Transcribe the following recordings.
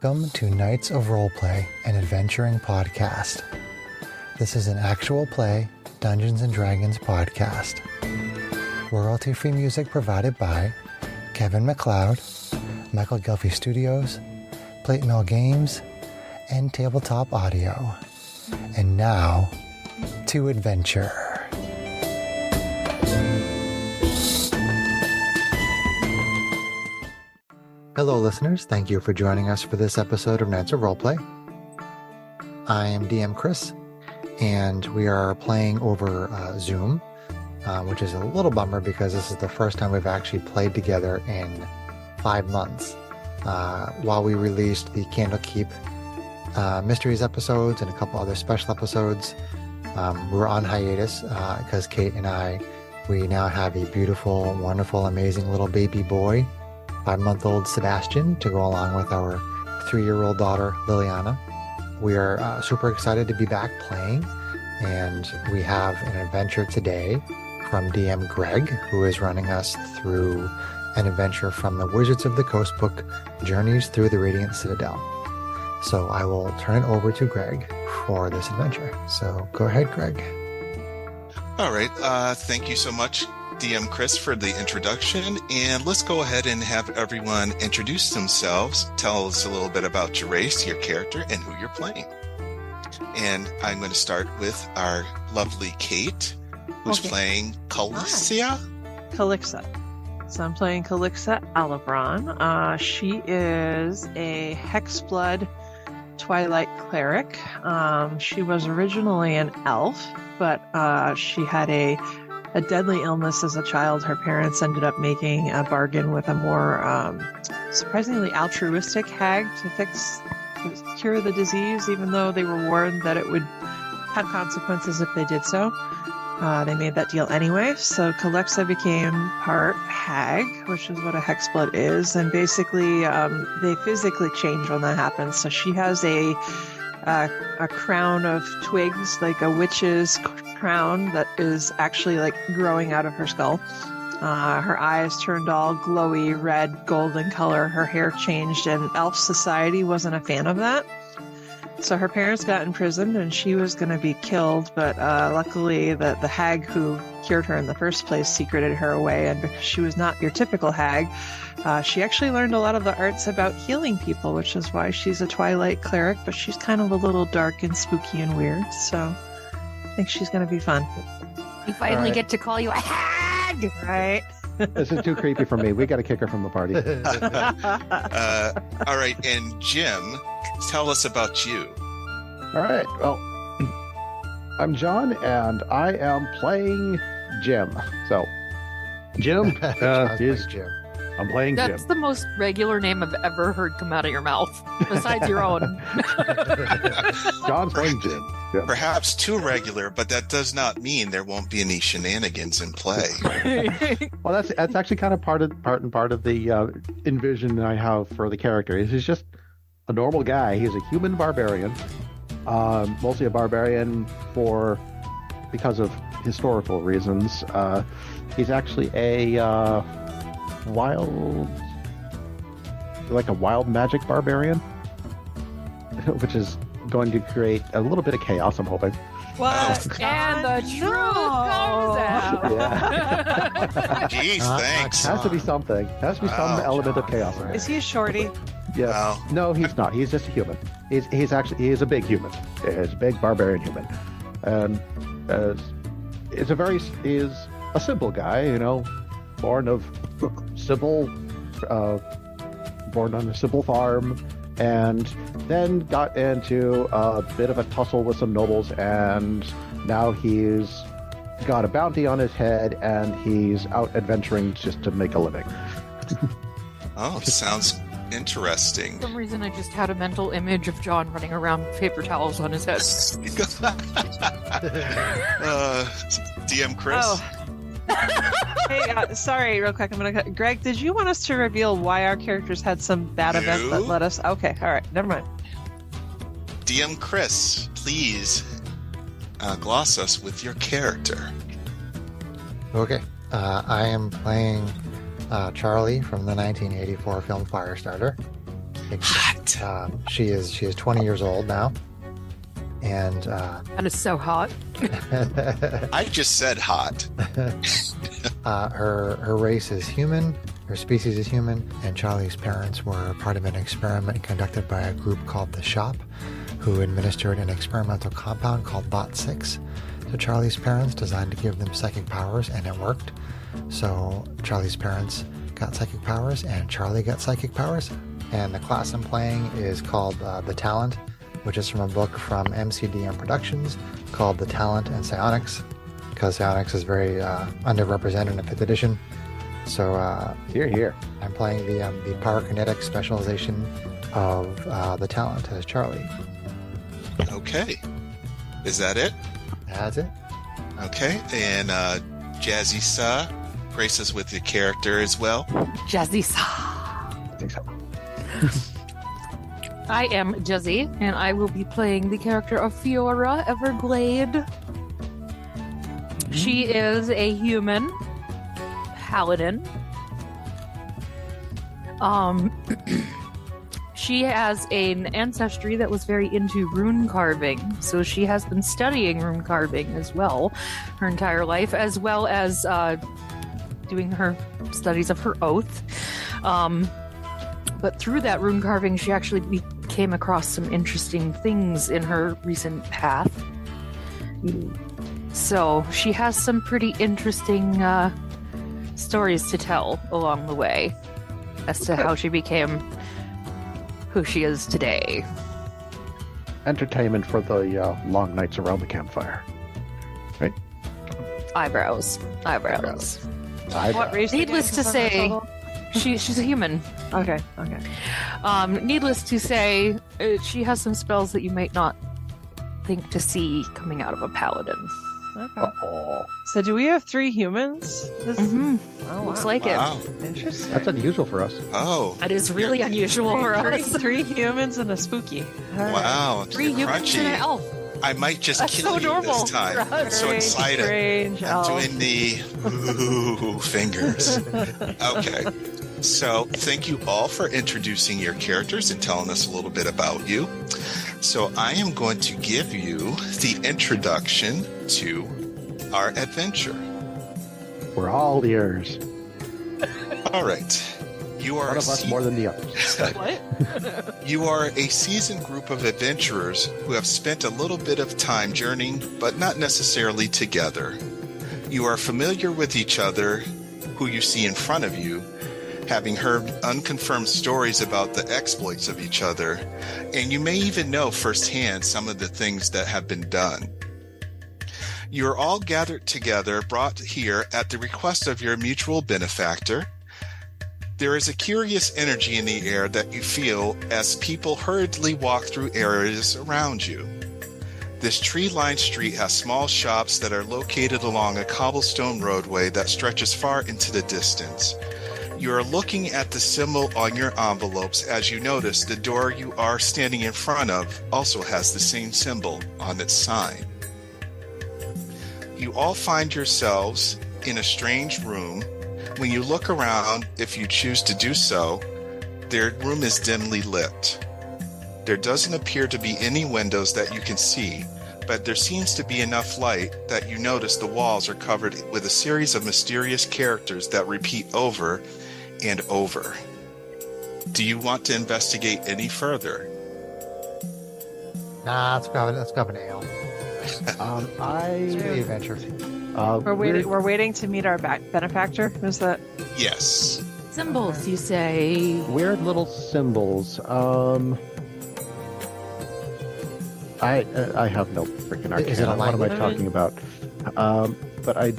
Welcome to Knights of Roleplay, an adventuring podcast. This is an actual play Dungeons & Dragons podcast. Royalty-free music provided by Kevin MacLeod, Michael Gelfie Studios, Plate Mill Games, and Tabletop Audio. And now, to adventure. Hello listeners, thank you for joining us for this episode of Knights of Roleplay. I am DM Chris, and we are playing over Zoom, which is a little bummer because this is the first time we've actually played together in 5 months. While we released the Candlekeep Mysteries episodes and a couple other special episodes, we were on hiatus because Kate and I, we now have a beautiful, wonderful, amazing little baby boy, 5-month-old Sebastian, to go along with our 3-year-old daughter, Liliana. We are super excited to be back playing, and we have an adventure today from DM Greg, who is running us through an adventure from the Wizards of the Coast book, Journeys Through the Radiant Citadel. So I will turn it over to Greg for this adventure. So go ahead, Greg. All right. Thank you so much, DM Chris, for the introduction, and let's go ahead and have everyone introduce themselves. Tell us a little bit about your race, your character, and who you're playing. And I'm going to start with our lovely Kate, who's playing Calixa. Calixa. So I'm playing Calixa Alabron. She is a Hexblood Twilight Cleric. She was originally an elf, but she had a deadly illness as a child. Her parents ended up making a bargain with a more surprisingly altruistic hag to cure the disease, even though they were warned that it would have consequences if they did so. They made that deal anyway. So Calixa became part hag, which is what a hexblood is. And basically, they physically change when that happens. So she has a crown of twigs, like a witch's crown that is actually like growing out of her skull. Her eyes turned all glowy red golden color. Her hair changed, and elf society wasn't a fan of that. So her parents got imprisoned and she was going to be killed, but luckily the hag who cured her in the first place secreted her away, and because she was not your typical hag, she actually learned a lot of the arts about healing people, which is why she's a Twilight Cleric, but she's kind of a little dark and spooky and weird, so I think she's going to be fun. You finally get to call you a hag! Right? This is too creepy for me. We got to kick her from the party. All right, and Jim, tell us about you. All right. Well, I'm John, and I am playing Jim. So, Jim is Jim. I'm playing Jim. That's the most regular name I've ever heard come out of your mouth, besides your own. John's playing Jim. Yeah. Perhaps too regular, but that does not mean there won't be any shenanigans in play. Well, that's actually kind of part of the envision I have for the character. He's just a normal guy. He's a human barbarian, mostly a barbarian because of historical reasons. He's actually a wild magic barbarian, which is going to create a little bit of chaos, I'm hoping. What? And the truth comes out. Yeah. Geez, thanks. Has to be something. Has to be some element of chaos in it. Is he a shorty? Yeah. Wow. No, he's not. He's just a human. He is a big human. He's a big barbarian human, and is a simple guy. Born on a simple farm, and then got into a bit of a tussle with some nobles, and now he's got a bounty on his head, and he's out adventuring just to make a living. Oh, sounds interesting. For some reason, I just had a mental image of John running around with paper towels on his head. DM Chris? Oh. Hey, sorry, real quick. I'm gonna cut. Greg, did you want us to reveal why our characters had some bad events that led us? Okay, all right, never mind. DM Chris, please gloss us with your character. Okay. I am playing Charlie from the 1984 film Firestarter. Hot She is 20 years old now, and That is so hot. I just said hot. her race is human. Her species is human, and Charlie's parents were part of an experiment conducted by a group called the Shop, who administered an experimental compound called Bot 6 to Charlie's parents, designed to give them psychic powers, and it worked. So Charlie's parents got psychic powers, and Charlie got psychic powers. And the class I'm playing is called The Talent, which is from a book from MCDM Productions called The Talent and Psionics, because Psionics is very underrepresented in 5th edition. So Here. I'm playing the pyrokinetic specialization of The Talent as Charlie. Okay. Is that it? That's it. Okay. And Jazzy Sa graces with the character as well. Jazzy. I think so. I am Jazzy, and I will be playing the character of Fiora Everglade. She is a human paladin. She has an ancestry that was very into rune carving, so she has been studying rune carving as well her entire life, as well as doing her studies of her oath. But through that rune carving, she actually came across some interesting things in her recent path. So she has some pretty interesting stories to tell along the way as to how she became who she is today. Entertainment for the long nights around the campfire. Eyebrows. What race? Needless to say, she's a human. Okay. Needless to say, she has some spells that you might not think to see coming out of a paladin. Okay. Uh-oh. So do we have 3 humans? Mm-hmm. Oh, Looks wow. like Wow. Interesting. That's unusual for us. Oh. it. It is really unusual for us. Three humans and a spooky. All right. Wow. 3 humans and an Crunchy. elf. I might just That's kill so you normal this time. for I'm us. so Very excited. strange I'm elf. doing the ooh fingers. Okay. So thank you all for introducing your characters and telling us a little bit about you. So I am going to give you the introduction to our adventure. We're all ears. All right. You are One of us more than the others. What? You are a seasoned group of adventurers who have spent a little bit of time journeying, but not necessarily together. You are familiar with each other, who you see in front of you, having heard unconfirmed stories about the exploits of each other, and you may even know firsthand some of the things that have been done. You are all gathered together, brought here at the request of your mutual benefactor. There is a curious energy in the air that you feel as people hurriedly walk through areas around you. This tree-lined street has small shops that are located along a cobblestone roadway that stretches far into the distance. You are looking at the symbol on your envelopes as you notice the door you are standing in front of also has the same symbol on its sign. You all find yourselves in a strange room. When you look around, if you choose to do so, their room is dimly lit. There doesn't appear to be any windows that you can see, but there seems to be enough light that you notice the walls are covered with a series of mysterious characters that repeat over and over. Do you want to investigate any further? Nah, let's go have an ale. It's really adventure. We're waiting to meet our benefactor. Is that? Yes. Symbols, you say? Weird little symbols. I have no freaking arcana. Is it a What am I language? talking about? But I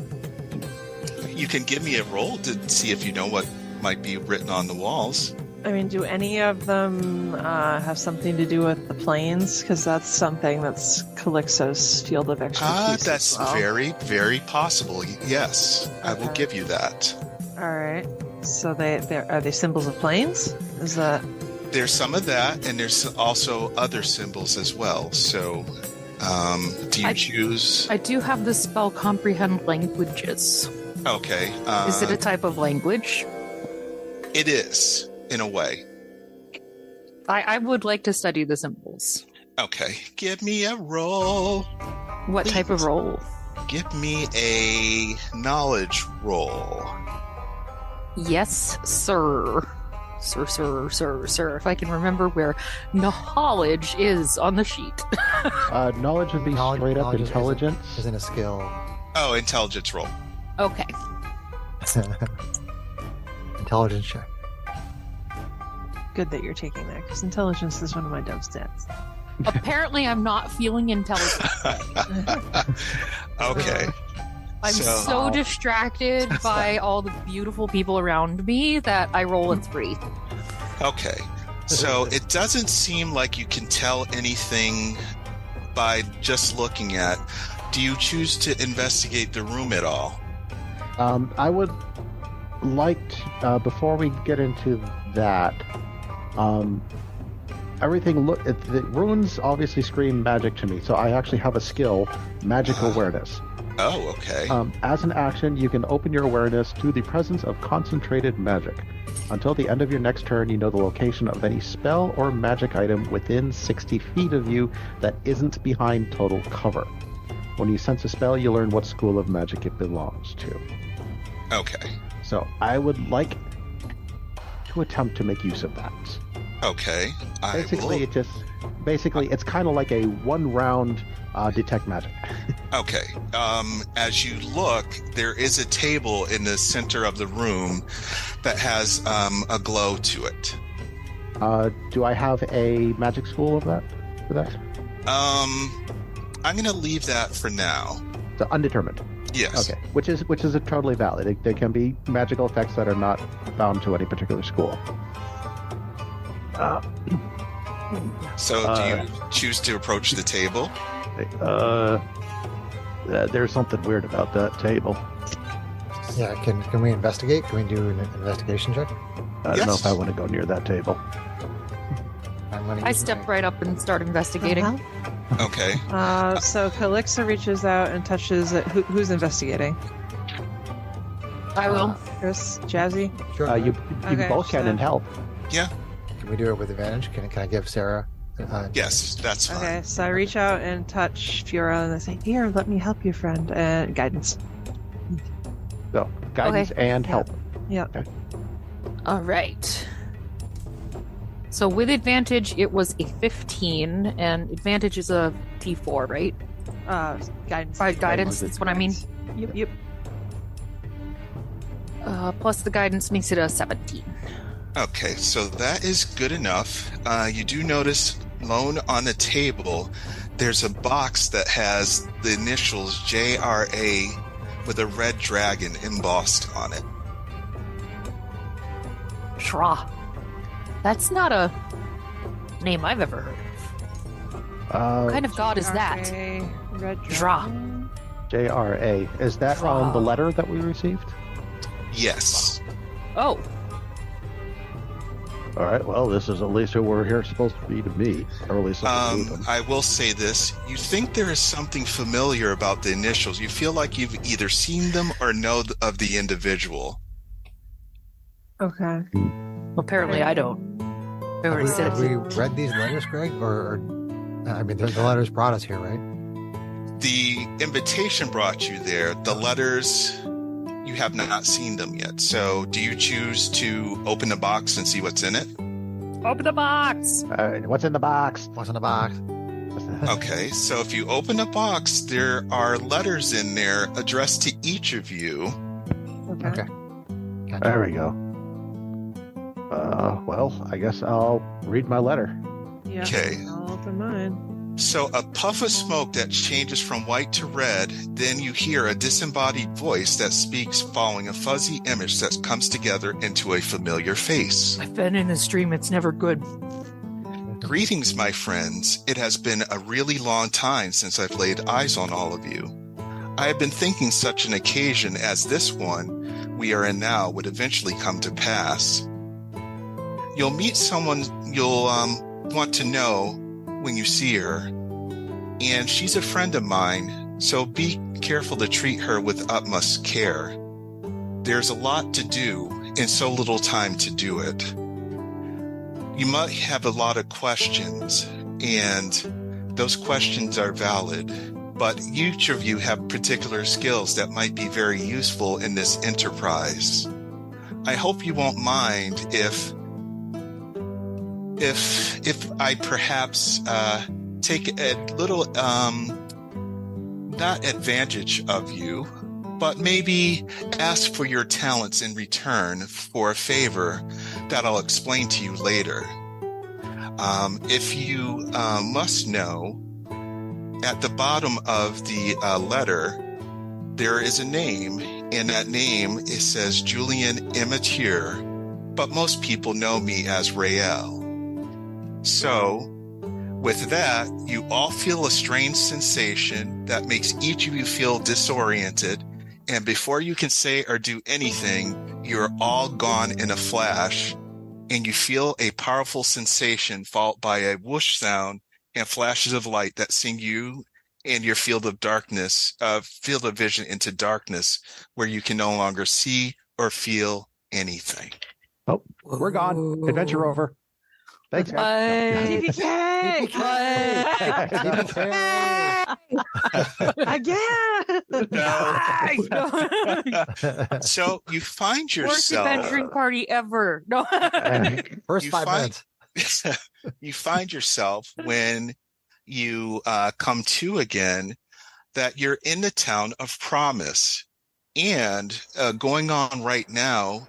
You can give me a roll to see if you know what might be written on the walls. I mean, do any of them have something to do with the planes? Because that's something that's Calixo's field of expertise. That's as well. very, very possible. Yes, I will Okay. give you that. All right. So are they symbols of planes? Is that? There's some of that, and there's also other symbols as well. So, do you choose? I do have the spell comprehend languages. Okay. Is it a type of language? It is, in a way. I would like to study the symbols. Okay, give me a roll. What type of roll? Give me a knowledge roll. Yes, sir. Sir. If I can remember where knowledge is on the sheet. Knowledge would be straight up intelligence. Isn't a skill. Oh, intelligence roll. Okay. Intelligence check. Good that you're taking that, because intelligence is one of my dumb stats. Apparently, I'm not feeling intelligent. Okay. I'm so distracted by all the beautiful people around me that I roll a 3. Okay. So it doesn't seem like you can tell anything by just looking at. Do you choose to investigate the room at all? I would like to, before we get into that, the runes obviously scream magic to me, so I actually have a skill, magic awareness. Oh, okay. As an action, you can open your awareness to the presence of concentrated magic. Until the end of your next turn, you know the location of any spell or magic item within 60 feet of you that isn't behind total cover. When you sense a spell, you learn what school of magic it belongs to. Okay. So I would like to attempt to make use of that. Okay. Basically, it's kind of like a one-round detect magic. Okay. As you look, there is a table in the center of the room that has a glow to it. Do I have a magic school of that? For that? I'm going to leave that for now. So undetermined. Yes. Okay. Which is a totally valid. There can be magical effects that are not bound to any particular school. So, do you choose to approach the table? There's something weird about that table. Yeah, can we investigate? Can we do an investigation check? I don't know if I want to go near that table. I step right up and start investigating. Okay. So Calixa reaches out and touches it. Who's investigating? I will. Chris, Jazzy? Sure. You both can and help. Yeah. Can we do it with advantage? Can I give Sarah? Yes, that's fine. Okay, so I reach out and touch Fiora and I say, "Here, let me help you, friend." And guidance. So guidance and help. Yeah. Okay. All right. So with advantage, it was a 15, and advantage is a T4, right? Guidance. Guidance, that's what I mean. Yep. Plus the guidance makes it a 17. Okay, so that is good enough. You do notice, Lone, on the table, there's a box that has the initials JRA with a red dragon embossed on it. Shra. That's not a name I've ever heard of. What kind of god is that? Red Dra. JRA. Is that on the letter that we received? Yes. Oh. All right. Well, this is at least who we're here supposed to be to me, or at least I will say this. You think there is something familiar about the initials. You feel like you've either seen them or know of the individual. Okay. Apparently I don't. Have we read these letters, Greg? Or I mean, the letters brought us here, right? The invitation brought you there. The letters, you have not seen them yet. So do you choose to open the box and see what's in it? Open the box! What's in the box? What's in the box? Okay, so if you open the box, there are letters in there addressed to each of you. Okay. Gotcha. There we go. Well, I guess I'll read my letter. Yeah. Okay. I'll open mine. So a puff of smoke that changes from white to red, then you hear a disembodied voice that speaks following a fuzzy image that comes together into a familiar face. I've been in this dream, it's never good. Greetings, my friends. It has been a really long time since I've laid eyes on all of you. I have been thinking such an occasion as this one we are in now would eventually come to pass. You'll meet someone you'll want to know when you see her, and she's a friend of mine, so be careful to treat her with utmost care. There's a lot to do and so little time to do it. You might have a lot of questions, and those questions are valid, but each of you have particular skills that might be very useful in this enterprise. I hope you won't mind if I perhaps take a little not advantage of you, but maybe ask for your talents in return for a favor that I'll explain to you later. If you must know, at the bottom of the letter, there is a name. In that name, it says Julian Immature, but most people know me as Rael. So, with that, you all feel a strange sensation that makes each of you feel disoriented, and before you can say or do anything, you're all gone in a flash, and you feel a powerful sensation followed by a whoosh sound and flashes of light that send you and your field of vision into darkness, where you can no longer see or feel anything. Oh, we're gone. Adventure over. Thanks, guys. Again. So you find Worst yourself. adventuring party ever. No. First You 5 find- minutes. You find yourself when you come to again that you're in the town of Promise, and going on right now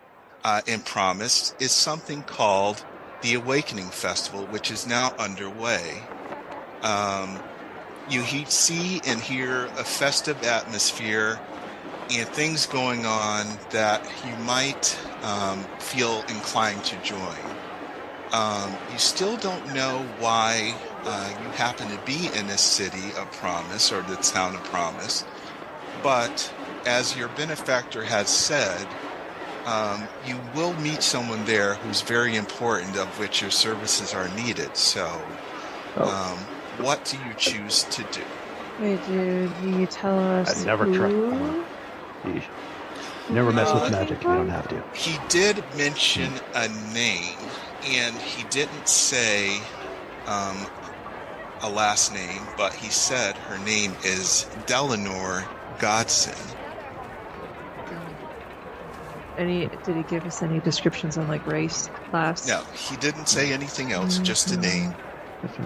in Promise is something called the Awakening Festival, which is now underway. You see and hear a festive atmosphere and things going on that you might feel inclined to join. You still don't know why you happen to be in this city of Promise, or the town of Promise, but as your benefactor has said, you will meet someone there who's very important, of which your services are needed. So, what do you choose to do? Wait, did you tell us? I'd never trust someone. Never mess with magic. You don't have to. He did mention a name, and he didn't say a last name, but he said her name is Delanor Godson. Did he give us any descriptions on like race, class? No, he didn't say anything else, just a name.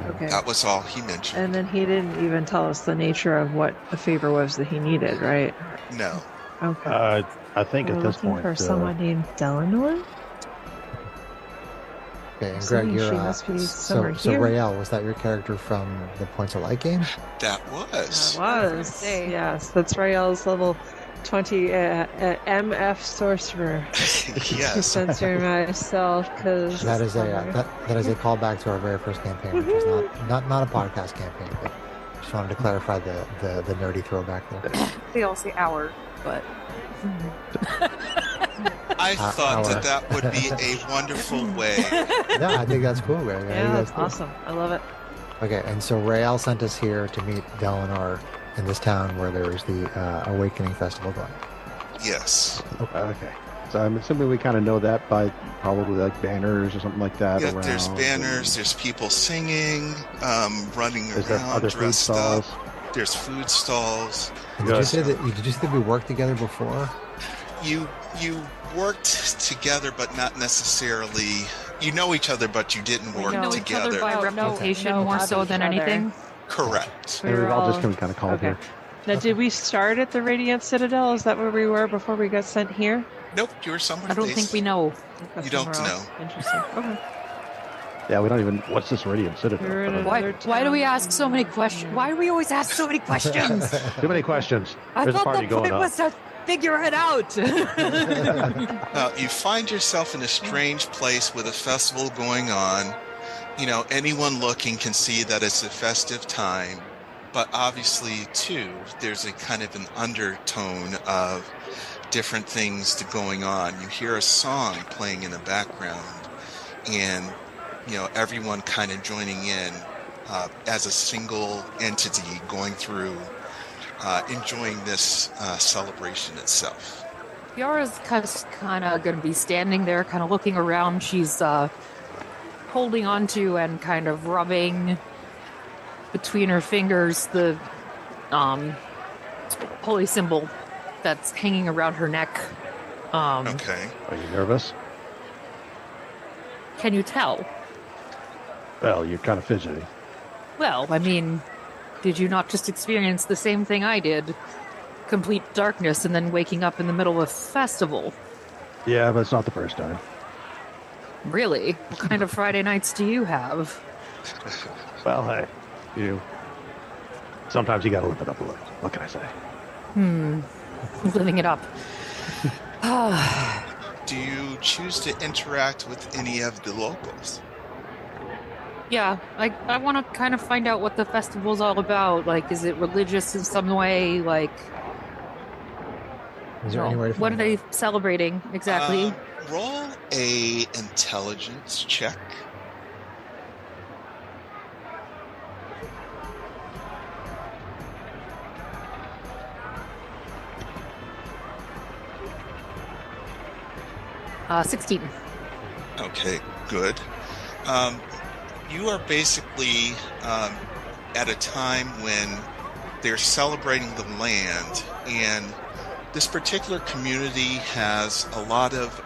Okay. That was all he mentioned. And then he didn't even tell us the nature of what the favor was that he needed, right? No. Okay. I think We're at this looking point, for someone named Delanor. Okay, and So Greg, she you're must be so somewhere here. Rael, was that your character from the Points of Light game? That was. Was say. yes, that's Rael's level 20 MF sorcerer. Yes. Censor myself because That is a callback to our very first campaign, which is not a podcast campaign, but just wanted to clarify the nerdy throwback there. They all say hour, but I thought that would be a wonderful way. Yeah, I think that's cool, Greg. I think Yeah, that's cool. awesome. I love it. Okay, and so Rael sent us here to meet Delanor in this town where there is the Awakening Festival going. Yes. Okay. So I'm assuming we kind of know that by probably like banners or something like that. Yeah, around. there's banners, there's people singing, running Is there around, other food dressed stalls? up. There's food stalls. And did you say that we worked together before? You worked together, but not necessarily. You know each other, but you didn't work know each other together. by reputation no, more of so each than other. anything. Correct. And we've all just been kind of called Okay. here. Now, did we start at the Radiant Citadel? Is that where we were before we got sent here? Nope, you were somewhere. I don't think we know. Go You don't somewhere else. Interesting. Okay. Yeah, we don't even. What's this Radiant Citadel? We're in Why do we ask so many questions? Why do we always ask so many questions? Too many questions. I There's a thought party the going point on. was to figure it out. You find yourself in a strange place with a festival going on. You know, anyone looking can see that it's a festive time, but obviously, too, there's a kind of an undertone of different things going on. You hear a song playing in the background, and you know, everyone kind of joining in as a single entity going through, enjoying this celebration itself. Yara's kind of going to be standing there, kind of looking around. She's holding onto and kind of rubbing between her fingers the holy symbol that's hanging around her neck. Okay. Are you nervous? Can you tell? Well, you're kind of fidgety. Well, I mean, did you not just experience the same thing I did? Complete darkness and then waking up in the middle of a festival. Yeah, but it's not the first time. Really? What kind of Friday nights do you have? Well, hey, sometimes you gotta live it up a little. What can I say? Living it up. Do you choose to interact with any of the locals? Yeah, I want to kind of find out what the festival's all about. Like, is it religious in some way? Like, Is there any way to what are find they celebrating exactly? Roll a intelligence check. Uh, 16. Okay, good. You are basically at a time when they're celebrating the land, and this particular community has a lot of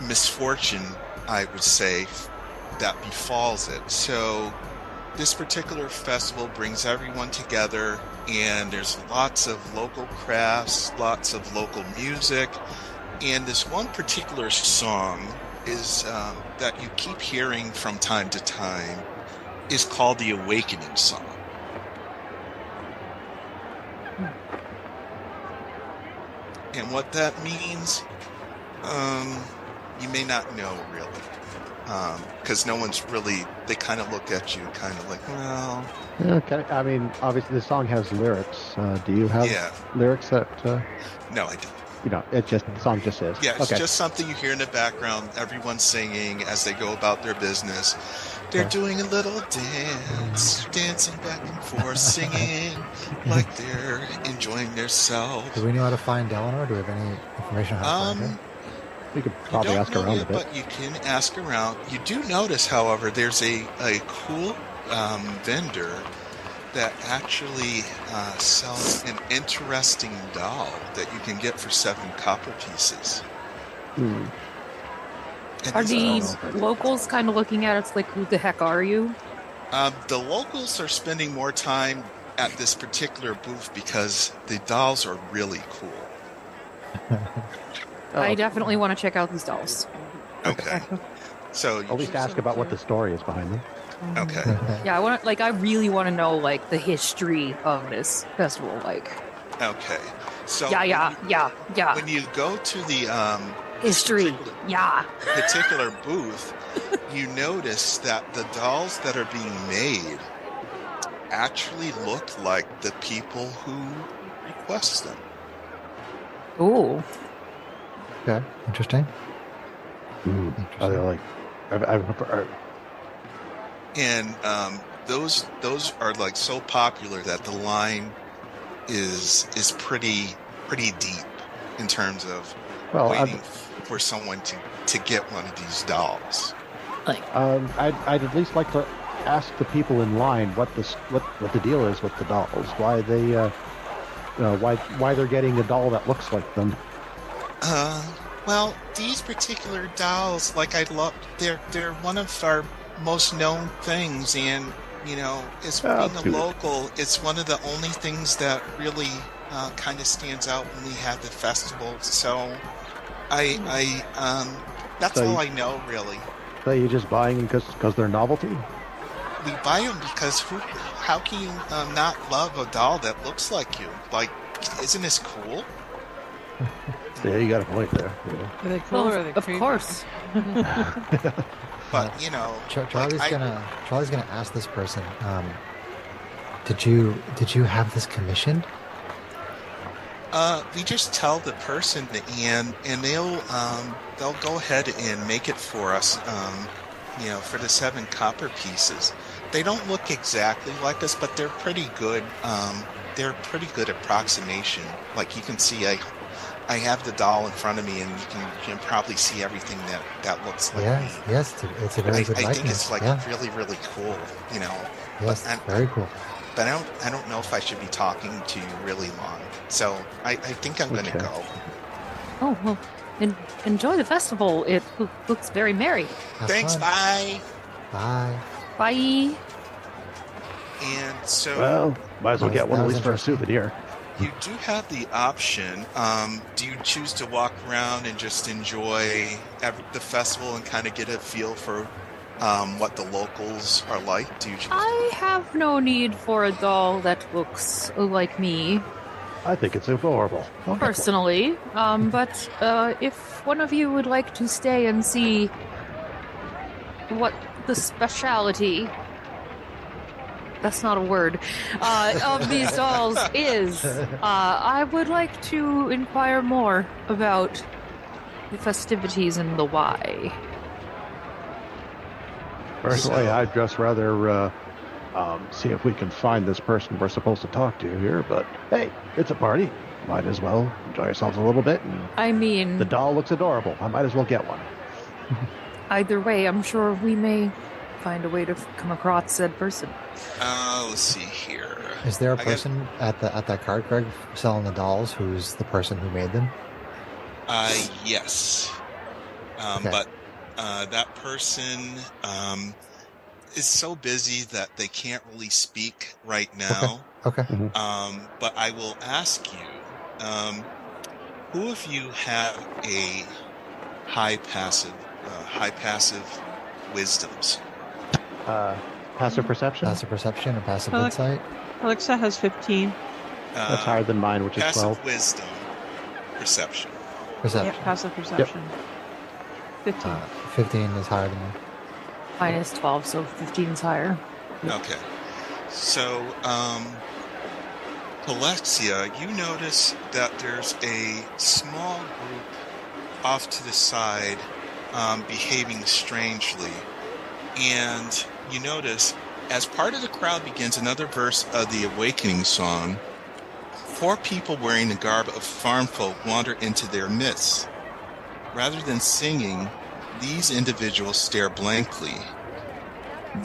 misfortune, I would say, that befalls it. So this particular festival brings everyone together, and there's lots of local crafts, lots of local music, and this one particular song is that you keep hearing from time to time is called the Awakening Song. And what that means, you may not know really, because no one's really, they kind of look at you kind of like, well... Okay, I mean, obviously the song has lyrics. Do you have lyrics that... No, I don't. The song just is. Yeah, it's just something you hear in the background, everyone singing as they go about their business. They're doing a little dance, dancing back and forth, singing like they're enjoying themselves. Do we know how to find Eleanor? Do we have any information on how to find her? You could probably ask around a bit. But you can ask around. You do notice, however, there's a cool vendor that actually sells an interesting doll that you can get for 7 copper pieces. Are these locals kind of looking at us like, who the heck are you? The locals are spending more time at this particular booth because the dolls are really cool. I definitely want to check out these dolls. Okay. So at least ask about what the story is behind them. Okay. Yeah, I really want to know, like, the history of this festival, like. Okay. So Yeah. When you go to the History, particular booth, you notice that the dolls that are being made actually look like the people who request them. Ooh. Okay, interesting. Are they like... And those are like so popular that the line is pretty deep in terms of waiting for someone to get one of these dolls. I'd at least like to ask the people in line what the deal is with the dolls. Why they why they're getting a doll that looks like them. Well, these particular dolls, like they're one of our most known things, and as being a local, it's one of the only things that really kind of stands out when we have the festival. So that's all I know, really. So you're just buying them because they're novelty? We buy them because how can you not love a doll that looks like you? Like, isn't this cool? Yeah, you got a point there. Are they cool or are they creepy? Of course. But Charlie's gonna ask this person. Did you have this commissioned? We just tell the person, and they'll go ahead and make it for us. For the 7 copper pieces. They don't look exactly like us, but they're pretty good. They're pretty good approximation. Like you can see a I have the doll in front of me, and you can probably see everything that looks like me. Yes, it's a very good I think likeness. it's like yeah. really, really cool, you know. Yes, But very cool. But I don't know if I should be talking to you really long. So I think I'm going to Okay. go. Oh, well, enjoy the festival. It looks very merry. Have Thanks. fun. Bye. Bye. Bye. And so Well, might as well That get one at was least for a interesting. souvenir. you do have the option. Do you choose to walk around and just enjoy the festival and kind of get a feel for what the locals are like? Do you choose? I have no need for a doll that looks like me, I think it's adorable. personally. But if one of you would like to stay and see what the speciality, that's not a word, of these dolls is, I would like to inquire more about the festivities and the why. Personally, So- I'd just rather see if we can find this person we're supposed to talk to here. But hey, it's a party. Might as well enjoy ourselves a little bit. And I mean, the doll looks adorable. I might as well get one. either way, I'm sure we may find a way to come across said person. Let's see here. Is there a I got- person at that card, Greg, selling the dolls who's the person who made them? Yes. Okay. But that person is so busy that they can't really speak right now. Okay. But I will ask you, who of you have a high passive wisdoms? Passive perception? Passive perception or passive Alex- insight? Alexa has 15. That's higher than mine, which is Passive 12. wisdom, perception. Perception. Yeah, passive perception. 15. 15 is higher than mine. Mine is 12, so 15 is higher. Okay. So, Alexia, you notice that there's a small group off to the side behaving strangely. And you notice, as part of the crowd begins another verse of the Awakening song, 4 people wearing the garb of farm folk wander into their midst. Rather than singing, these individuals stare blankly.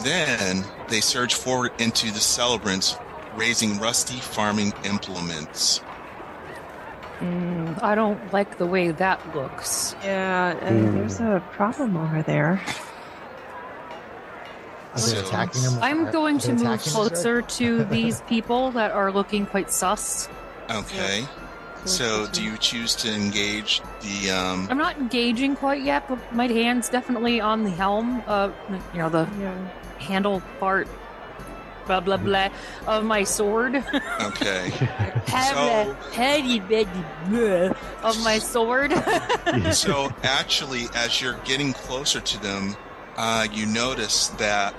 Then they surge forward into the celebrants, raising rusty farming implements. I don't like the way that looks. Yeah, there's a problem over there. Are they So- attacking them? I'm going Are they to move attacking us, Greg? closer to these people that are looking quite sus. Okay. So do you choose to engage the I'm not engaging quite yet, but my hand's definitely on the helm, the Yeah. handle part, blah, blah, blah, of my sword. okay. Have the of my sword. So actually, as you're getting closer to them, you notice that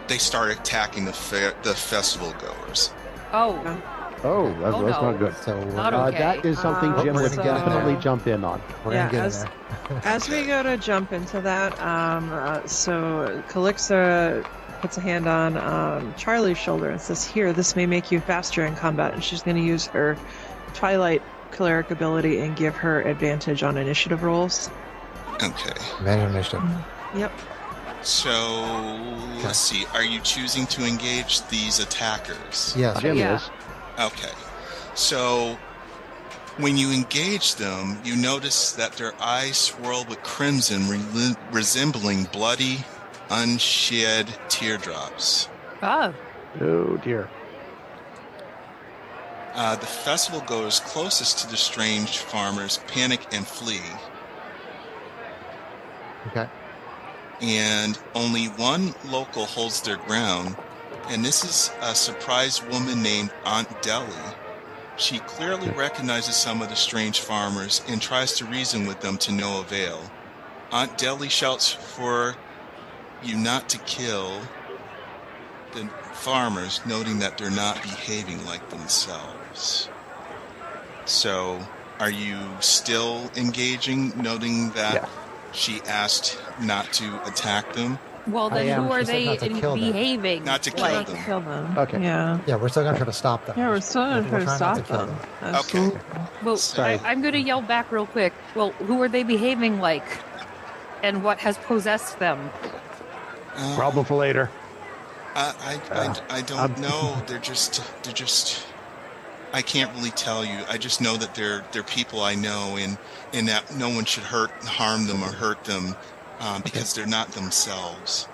they start attacking the festival goers. Oh, Oh, that's Oh, not no. good. So we're Not gonna, okay. That is something Jim we're would gonna get in definitely there. jump in on. we're gonna Yeah, get as- in there. As we go to jump into that, so Calixa puts a hand on Charlie's shoulder and says, "Here, this may make you faster in combat." And she's going to use her Twilight cleric ability and give her advantage on initiative rolls. Okay. Advantage initiative. Yep. So let's see. Are you choosing to engage these attackers? Yes. Jim Yeah. is. Okay. So when you engage them, you notice that their eyes swirl with crimson, resembling bloody, unshed teardrops. oh, Oh, dear. The festival goers closest to the strange farmers panic and flee, Okay. and only one local holds their ground, and this is a surprised woman named Aunt Deli. She clearly recognizes some of the strange farmers and tries to reason with them to no avail. Aunt Deli shouts for you not to kill the farmers, noting that they're not behaving like themselves. So, are you still engaging, noting that Yeah. she asked not to attack them? Well, then am. who are She said they not to kill them. behaving? Not to kill like? them. Kill them. Okay. Yeah. Yeah, we're still gonna try to stop them. Yeah, we're still gonna try We're to trying not stop to kill them. them. Absolutely. Well, Sorry. I'm going to yell back real quick. Well, who are they behaving like? And what has possessed them? Problem for later. I don't know. They're just. I can't really tell you. I just know that they're people I know, and that no one should harm them or hurt them, because they're not themselves.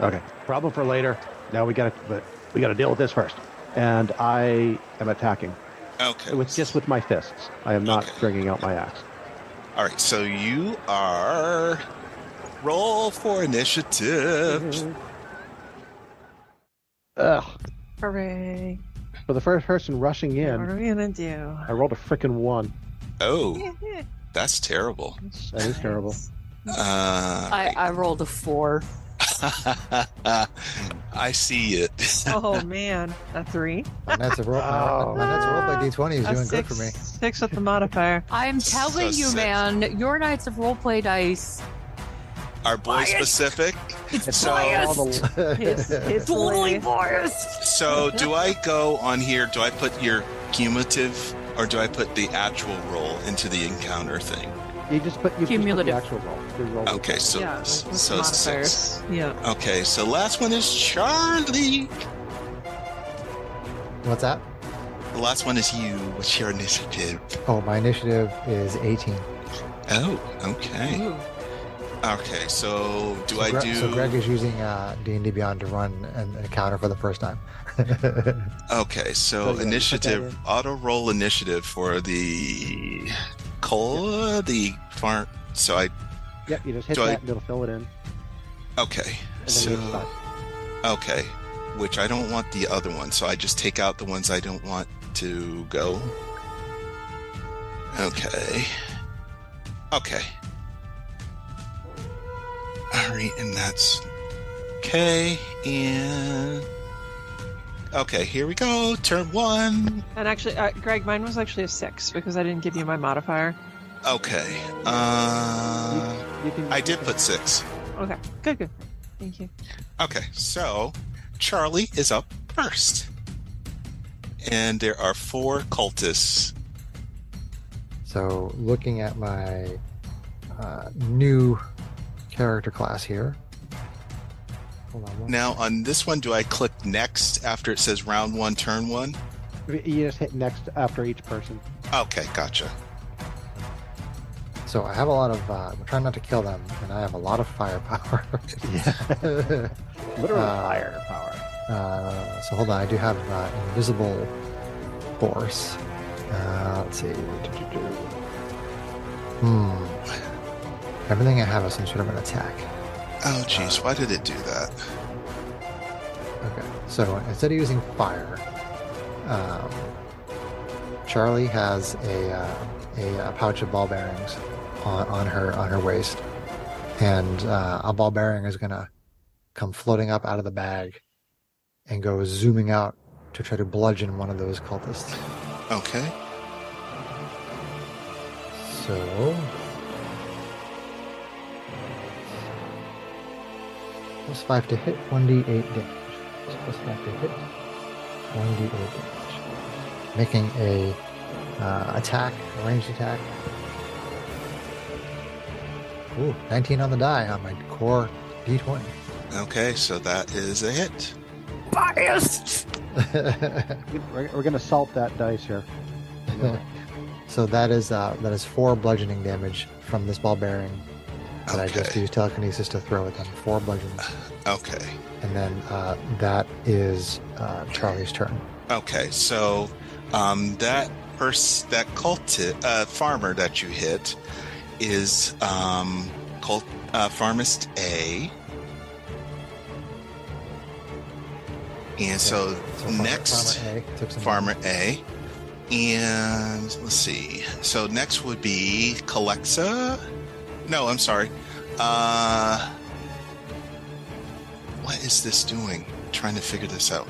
Okay. Problem for later. Now we got to deal with this first. And I am attacking. Okay. Just with my fists. I am not bringing out my axe. All right. So you are roll for initiative. Ugh. Hooray. For the first person rushing What in, are we gonna do? I rolled a frickin' 1. Oh, that's terrible. That is terrible. I rolled a 4. I see it. Oh man, a 3. My Knights of Roleplay D20 is A doing 6, good for me. 6 with the modifier. I'm telling you, sick. man, your Knights of Roleplay dice. Are boy specific? It's So- biased. It's Totally biased. So do I go on here? Do I put your cumulative, or do I put the actual roll into the encounter thing? You just put the Cumulative. actual roll. The roll. Okay, so Yeah, with so modifiers. 6. Yeah. Okay, so last one is Charlie. What's that? The last one is you. What's your initiative? Oh, my initiative is 18. Oh, okay. Ooh. Okay, so do So I Gre- do? So Greg is using D&D Beyond to run an encounter for the first time. Okay, so So, yeah, initiative, put that in. auto roll initiative for the farm. So I Yep, you just hit Do I- that and it'll fill it in. okay. And then So you hit start. okay, which I don't want the other one, so I just take out the ones I don't want to go. Okay. Okay. All right, and that's okay. And okay, here we go. Turn 1. And actually, Greg, mine was actually a 6 because I didn't give you my modifier. Okay. You can, I did put 6. Okay, good. Thank you. Okay, so Charlie is up first. And there are 4 cultists. So looking at my new character class here. Hold on one Now, on this one, do I click next after it says round 1, turn 1? You just hit next after each person. Okay, gotcha. So I have a lot of, I'm trying not to kill them, and I have a lot of firepower. Yeah. Literal firepower. So hold on, I do have invisible force. Let's see. Everything I have is some sort of an attack. Oh, geez, why did it do that? Okay, so instead of using fire, Charlie has a pouch of ball bearings on her waist, and a ball bearing is gonna come floating up out of the bag and go zooming out to try to bludgeon one of those cultists. Okay. So +5 to hit, 1d8 damage. So +5 to hit, 1d8 damage. Making a ranged attack. Ooh, 19 on the die on my core d20. Okay, so that is a hit. Biased. We're going to salt that dice here. So that is 4 bludgeoning damage from this ball bearing that I just Okay. used telekinesis to throw at them. 4 bludgeons. Okay. And then that is Charlie's turn. Okay, so that farmer that you hit is Pharmist A. And so next, Farmer A took some Farmer A. And let's see. So next would be Calexa. No, I'm sorry. What is this doing? I'm trying to figure this out.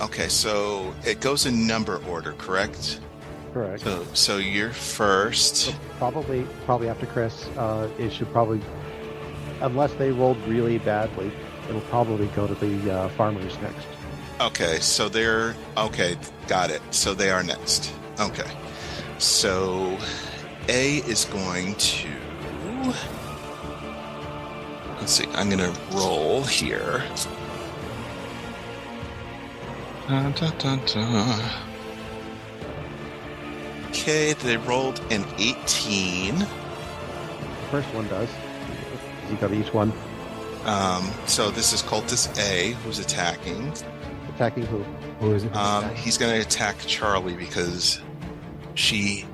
Okay, so it goes in number order, correct? Correct. So you're first. Probably after Chris. It should probably unless they rolled really badly, it'll probably go to the farmers next. Okay, so they're okay. Got it. So they are next. Okay, so A is going to. Let's see. I'm gonna roll here. Dun, dun, dun, dun. Okay, they rolled an 18. The first one does. You got each one. So this is Cultist A who's attacking. Attacking who? Who is it? He's going to attack Charlie because she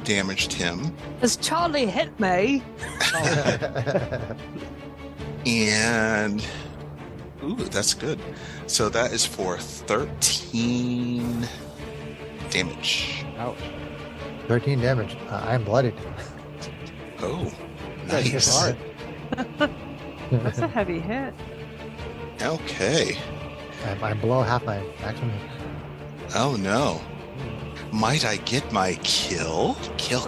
damaged him. Does Charlie hit me? And ooh, that's good. So that is for 13 damage. Ouch. 13 damage. I'm bloodied. Oh, That hit nice. hard. That's a heavy hit. Okay. I'm below half my maximum. Oh no. Might I get my kill? Kill.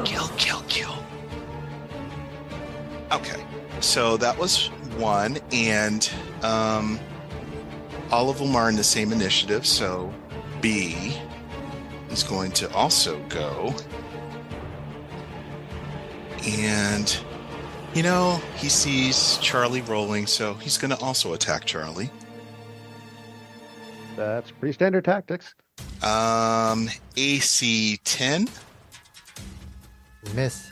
Okay. So that was one, and all of them are in the same initiative, so B is going to also go. And, you know, he sees Charlie rolling, so he's going to also attack Charlie. That's pretty standard tactics. AC 10. Miss.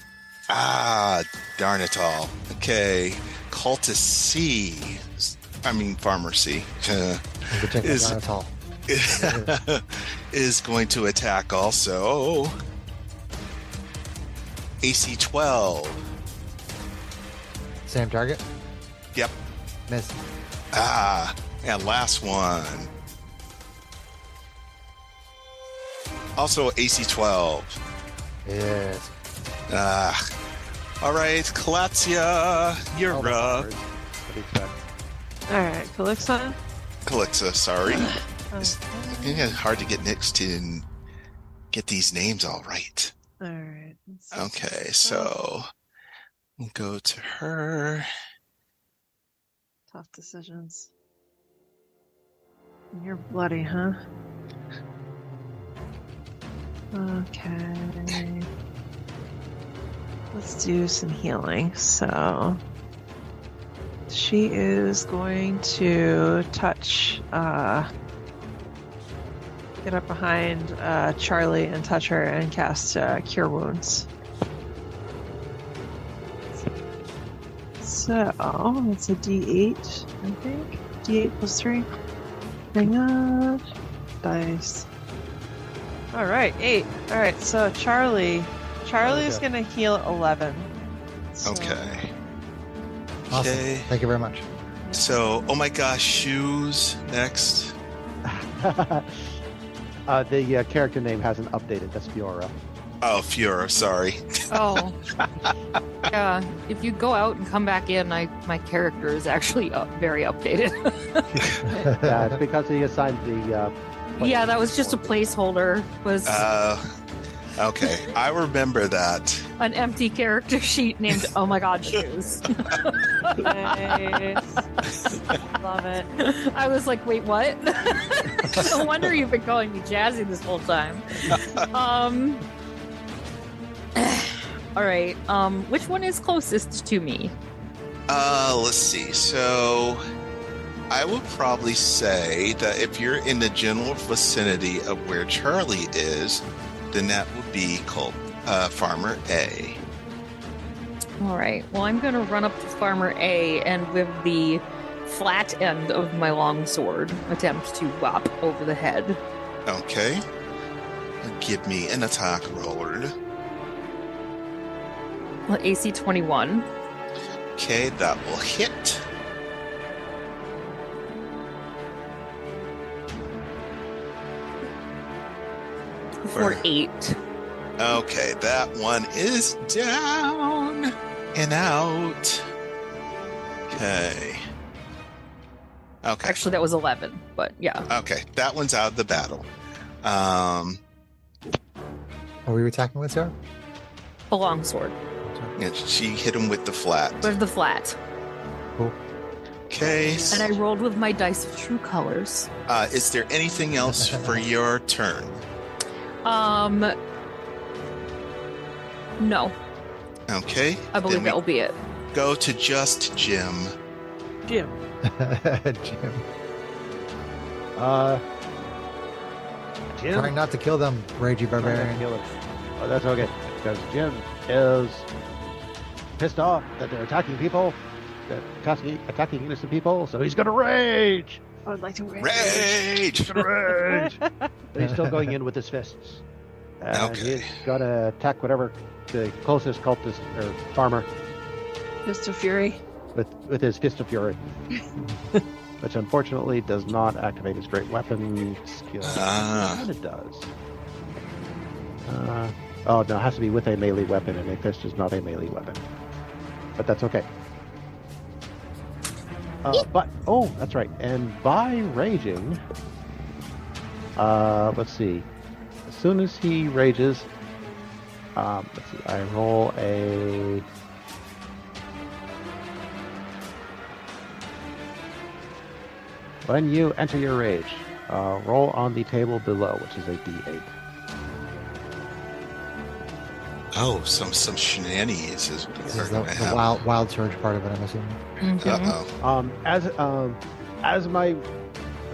Ah, darn it all. Okay, Cultist C. Farmer C. Is- That's all. is going to attack also. AC 12. Same target. Yep. Miss. Ah, and last one. Also AC 12. Yes. Ah. All right, Kalatzia, you're All the up. cards. What do you expect? All right, Calixa. Calixa, sorry. It's Okay. hard to get next to and get these names all right. All right. let's see. Okay, so we'll go to her. Tough decisions. You're bloody, huh? Okay. Let's do some healing. So she is going to touch, get up behind Charlie and touch her and cast Cure Wounds. So it's a D8, I think. D8 plus 3. Hang on. Dice. All right, 8. All right, so Charlie is Okay. going to heal 11. So- Okay. Awesome. Okay. Thank you very much. So, oh my gosh, shoes next. The character name hasn't updated. That's Fiora. Oh, Fiora, sorry. Oh, yeah. If you go out and come back in, my character is actually very updated. Yeah, it's because he assigned the. Yeah, that was just a placeholder. Was Okay, I remember that. an empty character sheet named "Oh my God, shoes." Nice. Love it. I was like, "Wait, what?" No wonder you've been calling me Jazzy this whole time. All right. Which one is closest to me? Let's see. So, I would probably say that if you're in the general vicinity of where Charlie is, then that would be called Farmer A. All right. Well, I'm going to run up to Farmer A and with the flat end of my longsword attempt to whop over the head. Okay. Give me an attack roller. AC 21. Okay, that will hit. For 8. Okay, that one is down and out. Okay. Okay. Actually, that was 11, but yeah. Okay, that one's out of the battle. Are we attacking with Sarah? The longsword. And she hit him with the flat. With the flat. Okay. And I rolled with my dice of true colors. Is there anything else for your turn? No. Okay. I believe then that will be it. Go to just Jim. Jim. Jim. Jim. Trying not to kill them, Ragey Barbarian. Kill him. Oh, that's okay, because Jim is pissed off that they're attacking people, attacking innocent people, so he's gonna rage. I would like to Rage! He's gonna rage. But he's still going in with his fists. And Okay. he's gonna attack whatever the closest cultist or farmer Fist of Fury. with his fist of fury. Which unfortunately does not activate his great weapon skill. But it does. Oh no, it has to be with a melee weapon, and a fist is not a melee weapon. But that's okay. That's right. And by raging, let's see. As soon as he rages, let's see. I roll a. When you enter your rage, roll on the table below, which is a D8. Oh, some shenanigans is This are is the going to happen. wild surge part of it, I'm assuming. Uh-oh. As my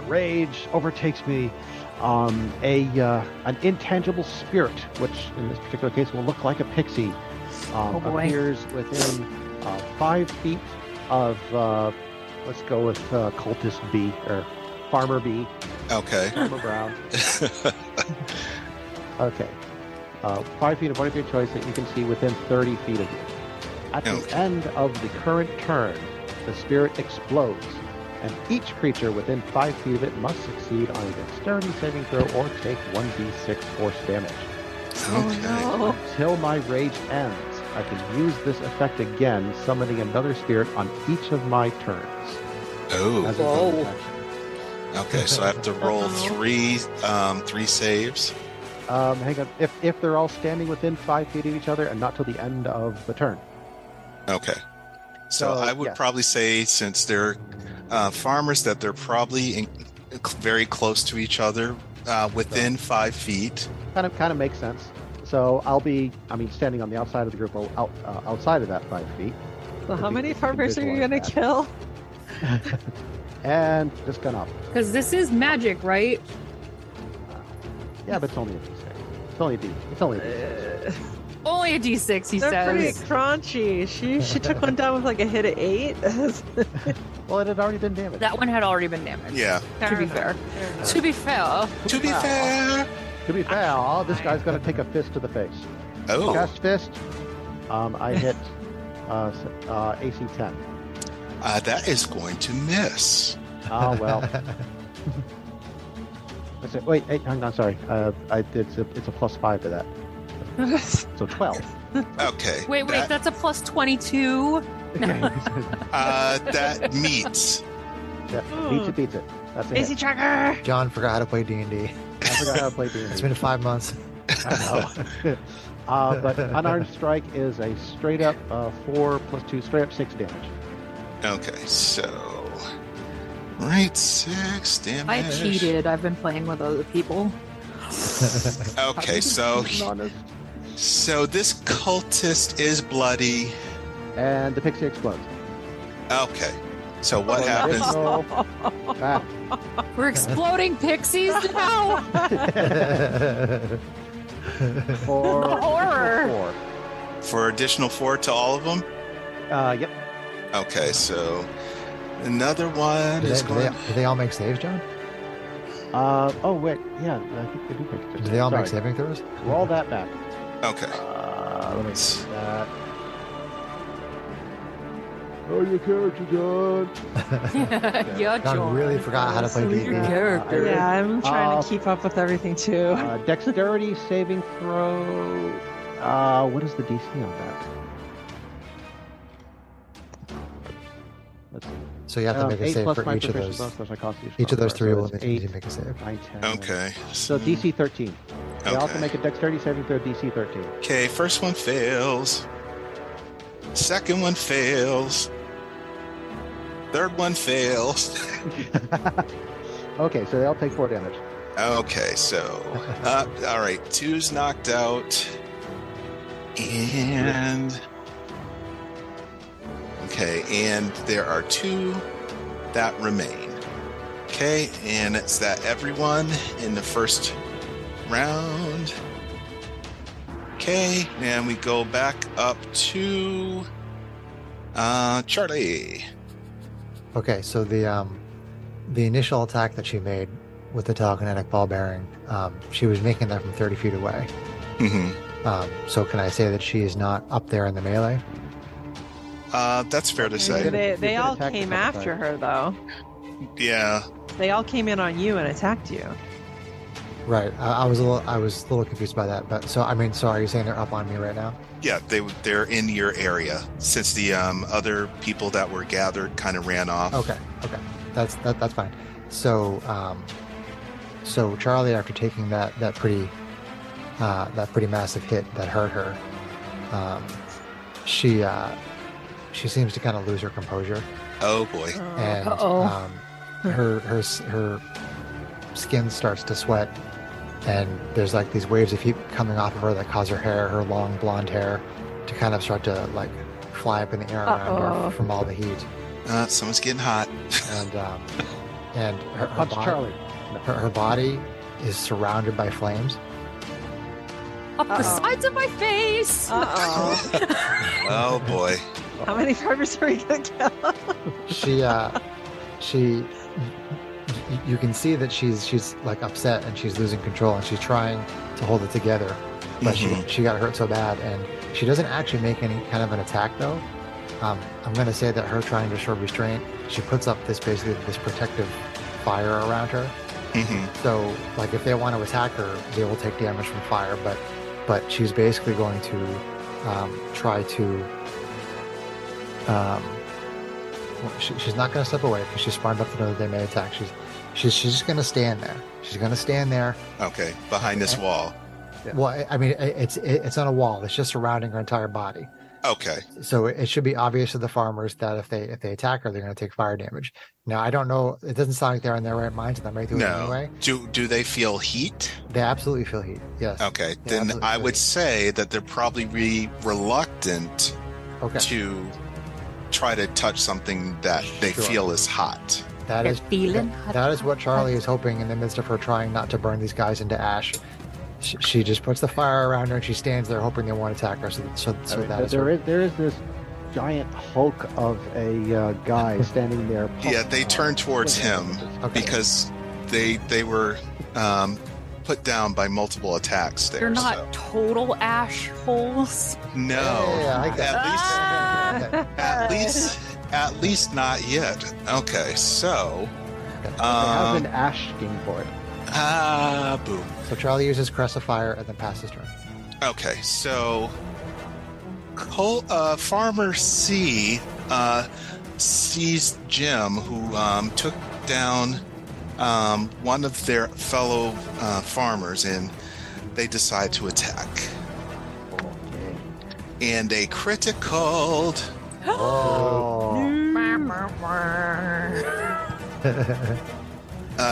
rage overtakes me, an intangible spirit, which in this particular case will look like a pixie, appears within 5 feet of. Let's go with cultist B or farmer B. Okay. Farmer Brown. Okay. 5 feet of one of your choice that you can see within 30 feet of you. At the end of the current turn, the spirit explodes, and each creature within 5 feet of it must succeed on a dexterity saving throw or take 1d6 force damage. Okay. no. Until my rage ends, I can use this effect again, summoning another spirit on each of my turns. Oh. As a bonus action. Okay, so I have to roll three saves. Hang on. If they're all standing within 5 feet of each other and not till the end of the turn. Okay. So I would yeah. probably say, since they're farmers, that they're probably very close to each other, within 5 feet. Kind of makes sense. So I'll be, standing on the outside of the group, or outside of that 5 feet. So how You many can farmers are you visualize going to kill? And just gone up. Because this is magic, right? Yeah, but it's only a D6. It's only a D. It's only a D6. Only a D6, he They're pretty says. crunchy. She took one down with like a hit of 8. Well, it had already been damaged. That one had already been damaged. Yeah. To be fair. To be fair. To be fair. To be fair, this guy's going to take a fist to the face. Oh. Cast fist. I hit AC 10. That is going to miss. Oh, well. That's it. Wait, hang on, sorry. It's a +5 to that. So 12. Okay. Wait, that's a plus 22. That meets. Yeah, beats it. That's it. AC tracker. John forgot how to play D&D. I forgot how to play D&D. It's been 5 months. I know. But unarmed strike is a straight up 4 + 2, straight up 6 damage. Okay, so right, 6 damage. I cheated. I've been playing with other people. Okay, so this cultist is bloody. And the pixie explodes. Okay, so what happens? Back. We're exploding pixies now. For Horror. 4. For additional 4 to all of them? Yep. Okay, so another one is going. Do they all make saves, John? Oh wait, yeah, I think they do make it. Do they all make saving throws? Roll that back. Okay. Let me see that. Oh, your character, John. Yeah, John John. really forgot how to play D&D. Your character. Yeah, I'm trying to keep up with everything too. Dexterity saving throw. What is the DC on that? Let's see. So you have to make a 8 save plus for my each of proficiency those. bonus plus my constitution Each of those bonus. 3 So will it's need to 8, make a save. 9, 10. Okay. So DC 13. They also Okay. make a dexterity saving throw DC 13. Okay, first one fails. Second one fails. Third one fails. Okay, so they all take 4 damage. Okay, so all right, 2's knocked out, and okay, and there are 2 that remain. Okay, and is that everyone in the first round? Okay, and we go back up to Charlie. Okay, so the initial attack that she made with the telekinetic ball bearing, she was making that from 30 feet away. Mm-hmm. So can I say that she is not up there in the melee? That's fair to say. They all attack came a couple after times. her, though. Yeah. They all came in on you and attacked you. Right. I was a little confused by that. But so I mean, so are you saying they're up on me right now? Yeah, they're in your area since the other people that were gathered kind of ran off. Okay. That's fine. So so Charlie, after taking that pretty massive hit that hurt her, she seems to kind of lose her composure, Oh boy. and her skin starts to sweat, and there's like these waves of heat coming off of her that cause her long blonde hair, to kind of start to like fly up in the air around her from all the heat. Someone's getting hot. And her Punch body, Charlie. her body is surrounded by flames. Up the sides of my face. Uh-oh. Oh boy. How many farmers are we going to kill? You can see that she's like upset and she's losing control and she's trying to hold it together, but she got hurt so bad, and she doesn't actually make any kind of an attack though. I'm going to say that her trying to show restraint, she puts up this protective fire around her. So like if they want to attack her, they will take damage from fire, but she's basically going to try to she's not going to step away because she's smart enough to know that they may attack. She's just going to stand there. She's going to stand there. Okay, behind this wall. Yeah. Well, I mean, it's on a wall. It's just surrounding her entire body. Okay. So it should be obvious to the farmers that if they attack her, they're going to take fire damage. Now, I don't know. It doesn't sound like they're in their right minds, and they may do it anyway. Do they feel heat? They absolutely feel heat. Yes. Okay, They then absolutely I feel would heat. say that they're probably reluctant Okay. to try to touch something that they Sure. feel is hot. That They're is feeling that is what Charlie is hoping in the midst of her trying not to burn these guys into ash. She just puts the fire around her and she stands there hoping they won't attack her. So I mean, that is there is this giant hulk of a guy standing there. Yeah, they turn towards him Okay. because they were put down by multiple attacks there. They're not so. total ash holes. No. Yeah, I get At least not yet. Okay, so They have an ash scheme for it. boo. So Charlie uses Crest of Fire and then passes turn. Okay, so Farmer C sees Jim, who took down one of their fellow farmers, and they decide to attack. Okay. And a critical Oh.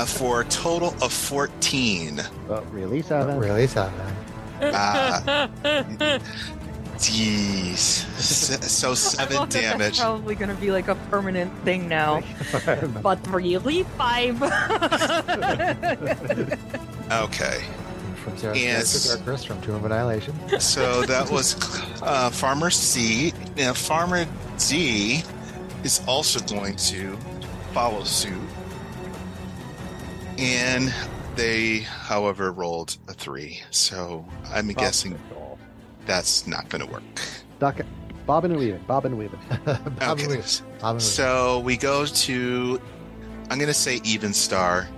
for a total of 14. Really, 7? Really sad. Jeez. So I 7 love that damage. That's probably going to be like a permanent thing now. But really, 5. Okay. From Sarah's Yes. character, Chris from Tomb of Annihilation. So that was Farmer C. Now, Farmer D is also going to follow suit. And they, however, rolled a 3. So I'm guessing that's not going to work. Duck it. Bobbing and weaving. Bobbing and weaving. Okay. So we go to, I'm going to say even star.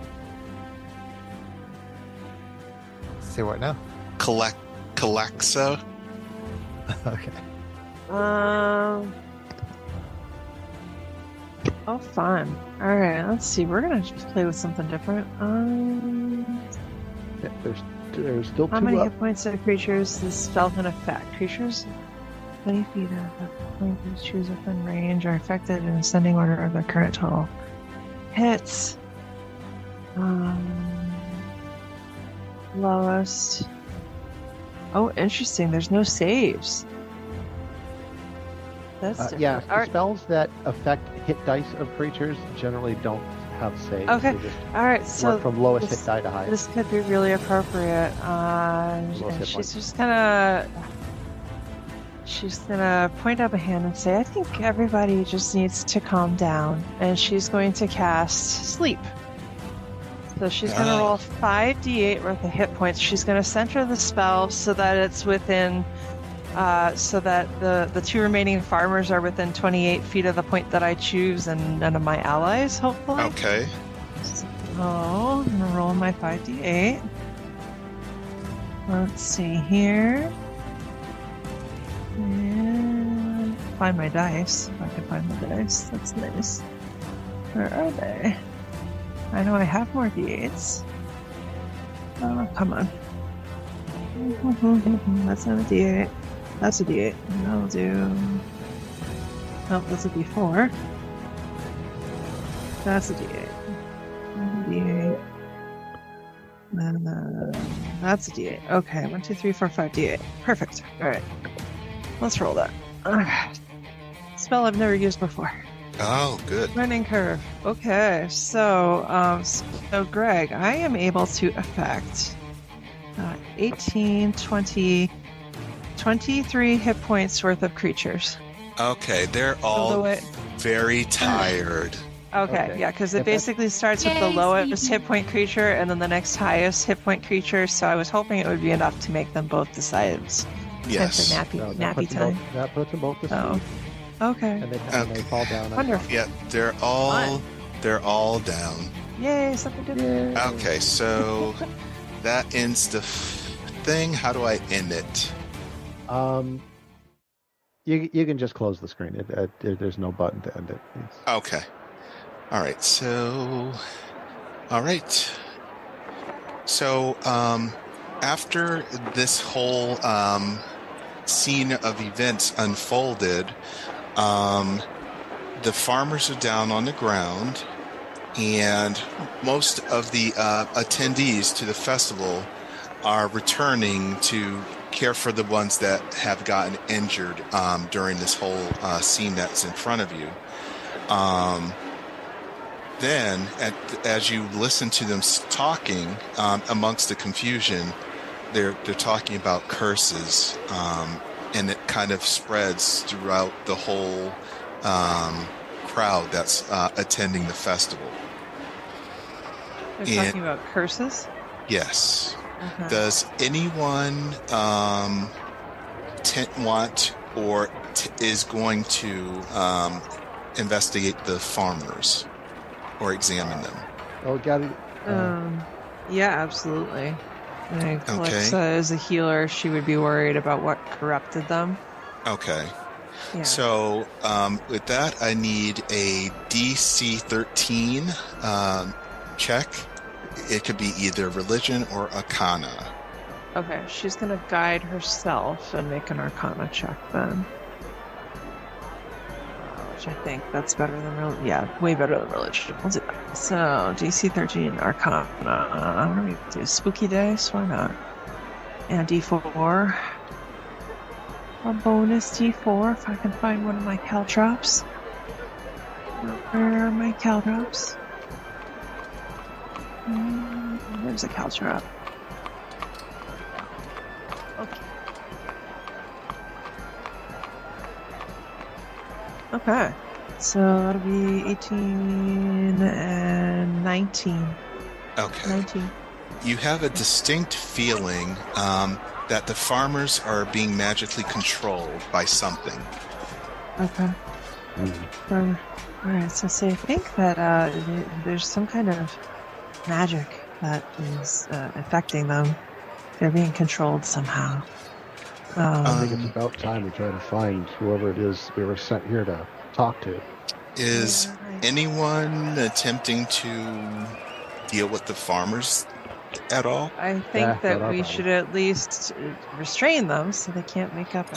Say what now? Calexa. Okay. Oh, fun. All right, let's see. We're gonna just play with something different. Yeah, there's still How 2 many up. hit points do creatures this spell can affect? Creatures 20 feet of the point you choose within range are affected in ascending order of their current total hits. Lowest. Oh, interesting. There's no saves. That's different. Yeah, All right. spells that affect hit dice of creatures generally don't have saves. Okay. They just All right. So work from lowest this, hit die to highest. this could be really appropriate. Lowest hit She's points. just gonna. She's gonna point up a hand and say, "I think everybody just needs to calm down," and she's going to cast Sleep. So she's going to roll 5d8 worth of hit points. She's going to center the spell so that it's within, so that the two remaining farmers are within 28 feet of the point that I choose and none of my allies, hopefully. Okay. So I'm going to roll my 5d8. Let's see here. And find my dice. If I can find my dice. That's nice. Where are they? I know I have more d8s. Oh, come on. That's not a d8. That's a d8. That'll do... Oh, that's a d4. That's a d8. D8. And that's a d8. Okay, 1, 2, 3, 4, 5 d8. Perfect. Alright. Let's roll that. Spell I've never used before. Oh, good. Learning curve. Okay, so Greg, I am able to affect 18, 20, 23 hit points worth of creatures. Okay, they're all very tired. Okay, yeah, because it basically starts with the lowest hit point creature and then the next highest hit point creature, so I was hoping it would be enough to make them both decides. Yes. Time for nappy time. That puts them both to sleep. Oh. Okay. And they fall down. Wonderful. Yeah, they're all down. Yay, something different. Okay, so that ends the thing. How do I end it? You can just close the screen. There's no button to end it. Okay. All right. So after this whole scene of events unfolded, the farmers are down on the ground, and most of the attendees to the festival are returning to care for the ones that have gotten injured during this whole scene that's in front of you. Then, as you listen to them talking amongst the confusion, they're talking about curses, and it kind of spreads throughout the whole crowd that's attending the festival. They're talking about curses? Yes. Okay. Does anyone want or is going to investigate the farmers or examine them? Oh, got it. Yeah, absolutely. I think Okay. Alexa, as a healer, she would be worried about what corrupted them. Okay. Yeah. So with that, I need a DC 13 check. It could be either religion or arcana. Okay, she's going to guide herself and make an arcana check then. Which I think that's better than way better than religion. We'll do that. So, DC 13 arcana. What do we do? Spooky dice? Why not? And D4. A bonus D4 if I can find one of my caltrops. Where are my caltrops? There's a caltrop. Okay. Okay. So that'll be 18 and 19. Okay. 19. You have a distinct feeling that the farmers are being magically controlled by something. Okay. Alright, so say I think that there's some kind of magic that is affecting them. They're being controlled somehow. I think it's about time we try to find whoever it is we were sent here to talk to. Is anyone attempting to deal with the farmers at all? I think that we should at least restrain them so they can't make up.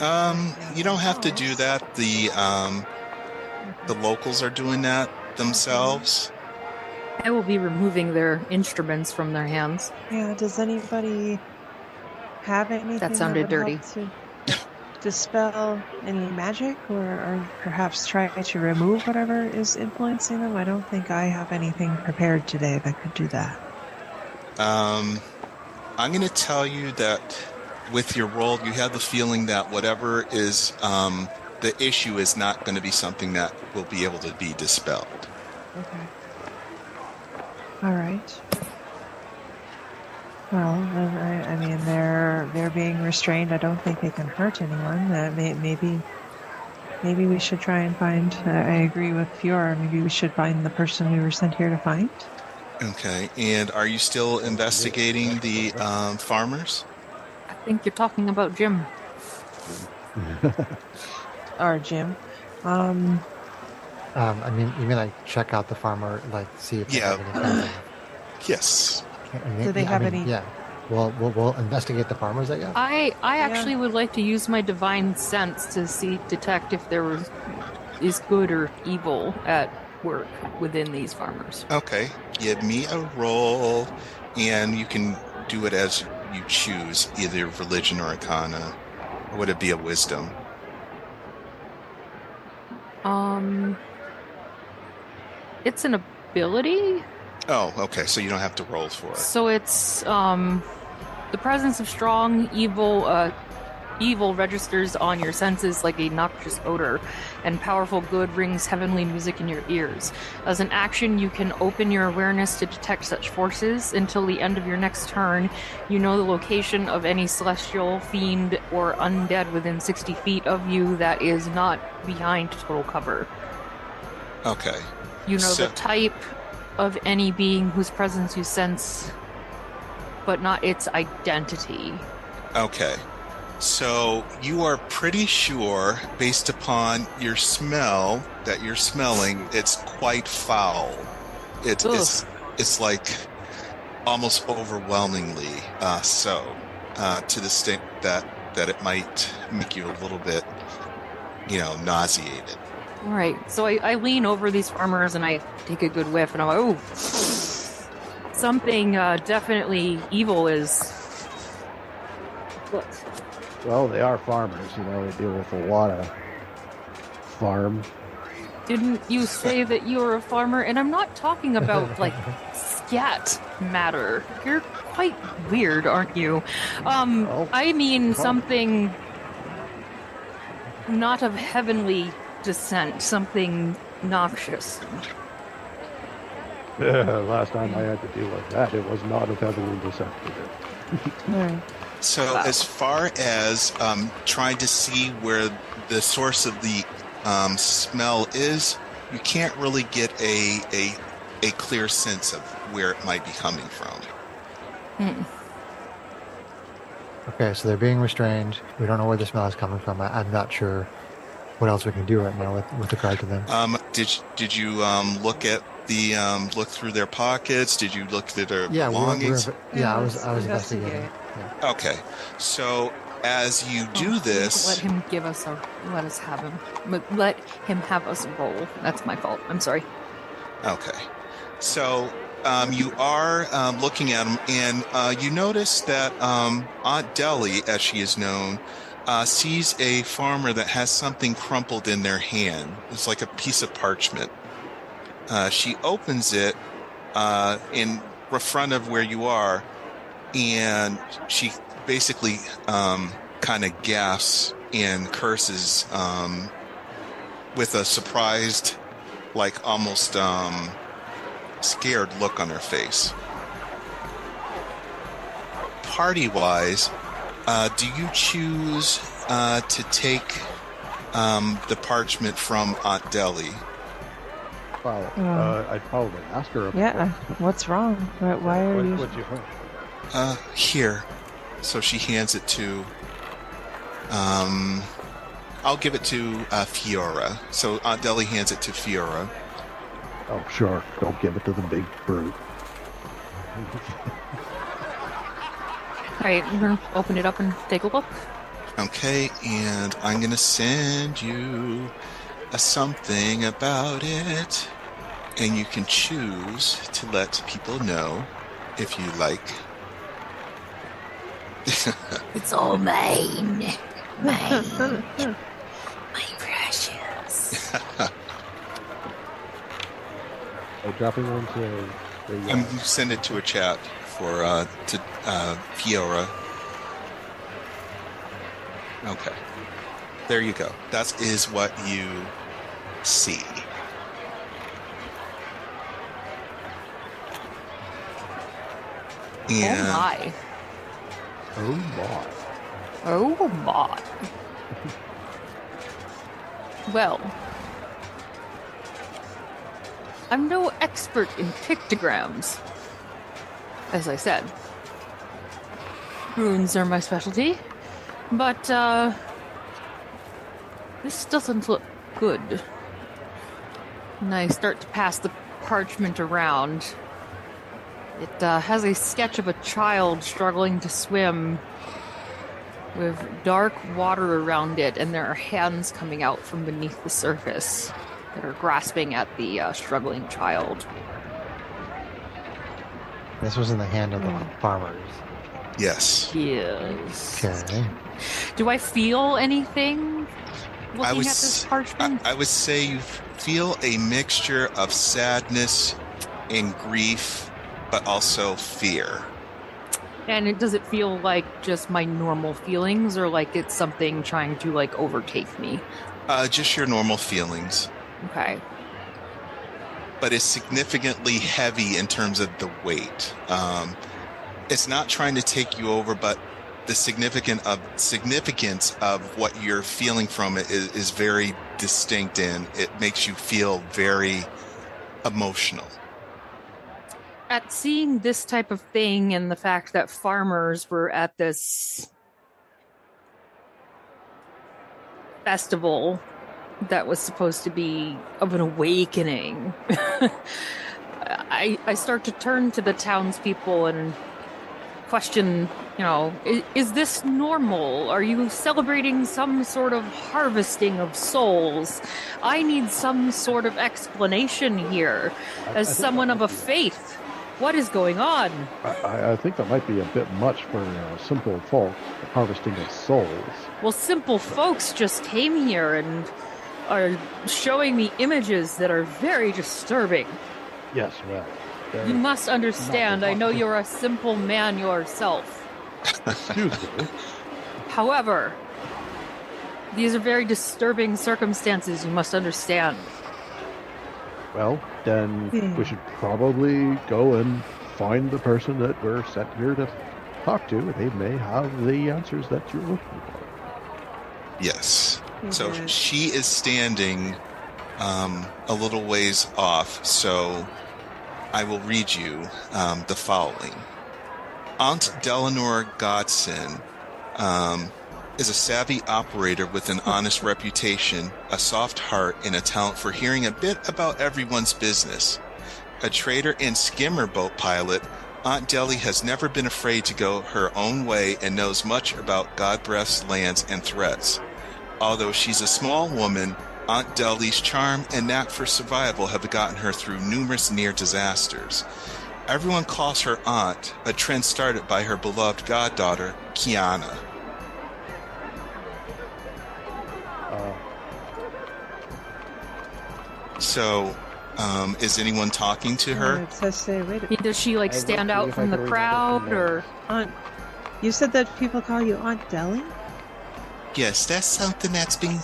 You don't have to do that. The locals are doing that themselves. I will be removing their instruments from their hands. Yeah, does anybody have anything That sounded would dirty. help to dispel any magic or perhaps try to remove whatever is influencing them? I don't think I have anything prepared today that could do that. I'm going to tell you that with your roll, you have the feeling that whatever is the issue is not going to be something that will be able to be dispelled. Okay. All right. Well, then I mean, they're being restrained. I don't think they can hurt anyone. Maybe we should try and find. I agree with Fiora. Maybe we should find the person we were sent here to find. Okay. And are you still investigating the farmers? I think you're talking about Jim. Or Jim. I mean, you mean like check out the farmer, like see if they have any kind of... Yes. Do they have any? Yeah. We'll investigate the farmers, I guess. I actually would like to use my divine sense to detect if there is good or evil at work within these farmers. Okay. Give me a roll, and you can do it as you choose, either religion or arcana. Or would it be a wisdom? It's an ability. Oh, okay. So you don't have to roll for it. So it's the presence of strong evil registers on your senses like a noxious odor, and powerful good rings heavenly music in your ears. As an action, you can open your awareness to detect such forces. Until the end of your next turn, you know the location of any celestial, fiend, or undead within 60 feet of you that is not behind total cover. Okay. You know the type of any being whose presence you sense, but not its identity. Okay. So you are pretty sure, based upon your smell, that you're smelling, it's quite foul. It's like almost overwhelmingly so, to the extent that it might make you a little bit, nauseated. All right, so I lean over these farmers and I take a good whiff, and I'm like, oh, something definitely evil is. What? Well, they are farmers, they deal with a lot of farm. Didn't you say that you were a farmer? And I'm not talking about, like, scat matter. You're quite weird, aren't you? I mean something not of heavenly descent, something noxious. Last time I had to deal with that, it was not of heavenly descent. Right. So as far as trying to see where the source of the smell is, you can't really get a clear sense of where it might be coming from. Okay, so they're being restrained. We don't know where the smell is coming from. I'm not sure what else we can do right now with regard to them. Did you look at look through their pockets? Did you look through their belongings? I was investigating. Yeah. Okay, so as you do this, let him have him. Let him have us roll. That's my fault. I'm sorry. Okay, so you are looking at them, and you notice that Aunt Deli, as she is known, sees a farmer that has something crumpled in their hand. It's like a piece of parchment. She opens it in front of where you are, and she basically kind of gasps and curses with a surprised, like almost scared look on her face. Party-wise, do you choose to take the parchment from Aunt Deli? Well, I'd probably ask her. What's wrong? Why are you? What'd you find? Here. So she hands it to. I'll give it to Fiora. So Aunt Deli hands it to Fiora. Oh, sure. Don't give it to the big brute. Alright, I'm gonna open it up and take a look. Okay, and I'm going to send you a something about it. And you can choose to let people know if you like. It's all mine. Mine. My precious. Dropping onto the. I'm send it to a chat for to Fiora. Okay, there you go. That is what you see. And Oh my. Oh my. Oh my. Well, I'm no expert in pictograms. As I said, runes are my specialty, but this doesn't look good. And I start to pass the parchment around. It has a sketch of a child struggling to swim with dark water around it, and there are hands coming out from beneath the surface that are grasping at the struggling child. This was in the hand of the farmers. yes, Yes. Okay. Do I feel anything looking I at would this parchment? I would say you feel a mixture of sadness and grief, but also fear. And does it feel like just my normal feelings, or like it's something trying to like overtake me? Just your normal feelings. Okay. But it's significantly heavy in terms of the weight. It's not trying to take you over, but the significance of what you're feeling from it is very distinct, and it makes you feel very emotional. At seeing this type of thing and the fact that farmers were at this festival that was supposed to be of an awakening, I start to turn to the townspeople and question, is this normal? Are you celebrating some sort of harvesting of souls? I need some sort of explanation here. As someone of a faith, what is going on? I think that might be a bit much for simple folk, harvesting of souls. Well, simple folks just came here and are showing me images that are very disturbing. Yes, well. You must understand, I know you're a simple man yourself. Excuse me. However, these are very disturbing circumstances, you must understand. Well, then we should probably go and find the person that we're sent here to talk to. They may have the answers that you're looking for. Yes. So she is standing a little ways off, so I will read you the following. Aunt Delanor Godson is a savvy operator with an honest reputation, a soft heart, and a talent for hearing a bit about everyone's business. A trader and skimmer boat pilot, Aunt Deli has never been afraid to go her own way and knows much about Godbreath's lands and threats. Although she's a small woman, Aunt Deli's charm and knack for survival have gotten her through numerous near disasters. Everyone calls her aunt, a trend started by her beloved goddaughter, Kiana. So, is anyone talking to her? It says say, wait a minute. Does she like stand out from the crowd, or Aunt, you said that people call you Aunt Deli? Yes, that's something that's been